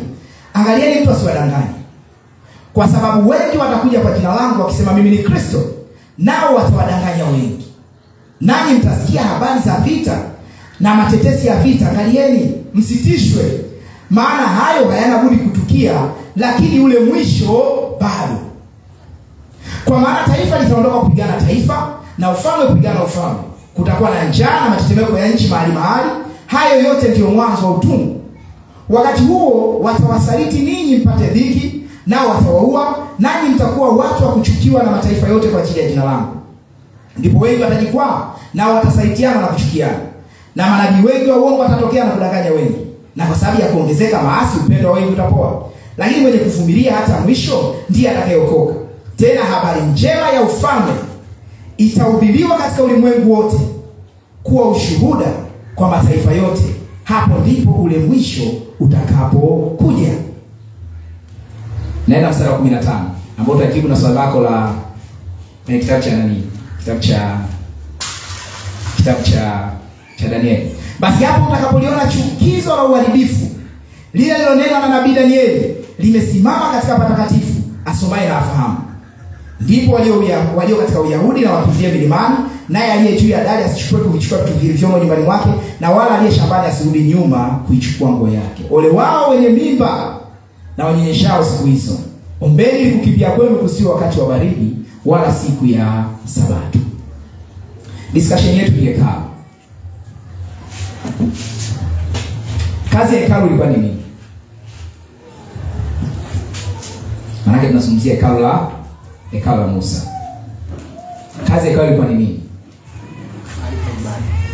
Speaker 1: angalieni mtu asiwadanganye. Kwa sababu wengi watakuja kwa jina langu wakisema mimi ni Kristo, nao watawadanganya wengi. Nanyi mtasikia habari za vita na matetesi ya vita. Angalieni msitishwe, maana hayo hayana budi kutukia, lakini ule mwisho bado. Kwa maana taifa litaondoka kupigana taifa na ufalme kupigana ufalme. Kutakuwa na njaa na matetemeko ya nchi mahali mahali. Hayo yote ndio mwanzo wa utungu. Wakati huo watawasaliti ninyi mpate dhiki, nao watawaua, nanyi mtakuwa watu wa kuchukiwa na mataifa yote kwa ajili ya jina langu. Ndipo wengi watajikwaa, nao watasalitiana na kuchukiana. Na manabii wengi wa uongo watatokea na kudanganya wengi. Na kwa sababu ya kuongezeka maasi, upendo wa wengi utapoa. Lakini mwenye kuvumilia hata mwisho ndiye atakayeokoka. Tena habari njema ya ufalme itahubiriwa katika ulimwengu wote kuwa ushuhuda kwa mataifa yote, hapo ndipo ule mwisho utakapokuja. Naenda mstari wa 15 ambao utajibu na swali lako la kitabu cha nani? Kitabu cha Danieli. Basi hapo mtakapoliona chukizo la uharibifu lile lilonenwa na nabii Danieli limesimama katika patakatifu, asomaye na afahamu. Ndipo walio katika Uyahudi na wakimbilie milimani, naye aliye juu ya dari asichukue kuvichukua vitu vilivyomo nyumbani mwake, na wala aliye shambani asirudi nyuma kuichukua nguo yake. Ole wao wenye mimba na wanyonyeshao siku hizo. Ombeni kukimbia kwenu kusiwe wakati wa baridi, wala siku ya Sabato. Discussion yetu ni hekalu. Kazi ya hekalu ilikuwa ni nini? Maana tunazungumzia hekalu la Musa. Kazi ya hekalu ilikuwa ni nini?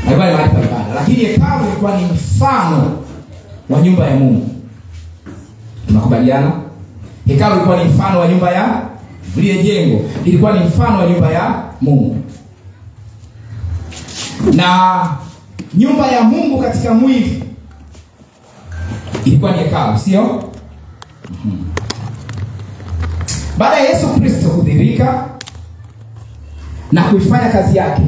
Speaker 1: Ilikuwa ni mahali pa ibada. Lakini hekalu ilikuwa ni mfano wa nyumba ya Mungu. Tunakubaliana? Hekalu ilikuwa ni mfano wa nyumba ya lile jengo. Ilikuwa ni mfano wa nyumba ya Mungu. Na nyumba ya Mungu katika mwili ilikuwa ni hekalu, sio? Baada ya Yesu Kristo kudhihirika na kuifanya kazi yake,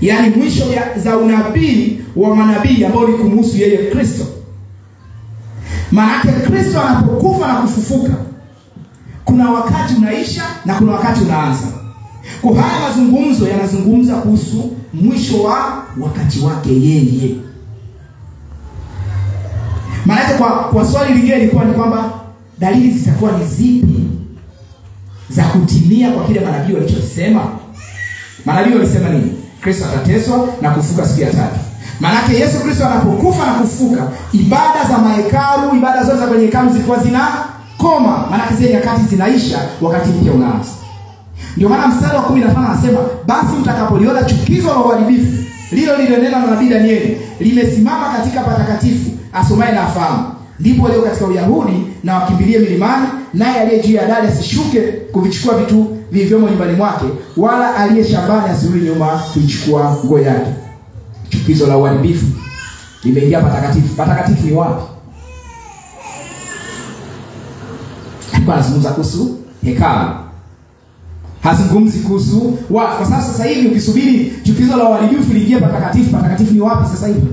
Speaker 1: yaani mwisho za unabii wa manabii ambao ni kumhusu yeye Kristo. Maana Kristo anapokufa na kufufuka, kuna wakati unaisha na kuna wakati unaanza. Kwa haya mazungumzo yanazungumza kuhusu mwisho wa wakati wake yeye. Maana kwa swali lingine ilikuwa ni kwamba dalili zitakuwa ni zipi za kutimia kwa kile manabii walichosema? Manabii walisema nini? Kristo atateswa na kufufuka siku ya tatu. Maana Yesu Kristo anapokufa na kufufuka, ibada za mahekalu, ibada zote za kwenye hekalu zilikuwa zinakoma. Maana zile nyakati zinaisha, wakati mpya unaanza. Ndio maana mstari wa 15 anasema, basi mtakapoliona chukizo la uharibifu lilo lililonenwa na nabii Danieli limesimama katika patakatifu, asomaye na afahamu. Ndipo walio katika Uyahudi na wakimbilie milimani, naye aliye juu ya dari asishuke kuvichukua vitu vilivyomo nyumbani mwake, wala aliye shambani asirudi nyuma kuichukua nguo yake. Chukizo la uharibifu limeingia patakatifu. Patakatifu ni wapi? Alikuwa anazungumza kuhusu hekalu. Hazungumzi kuhusu kwa sasa hivi ukisubiri chukizo la uharibifu liingie patakatifu. Patakatifu ni wapi sasa hivi?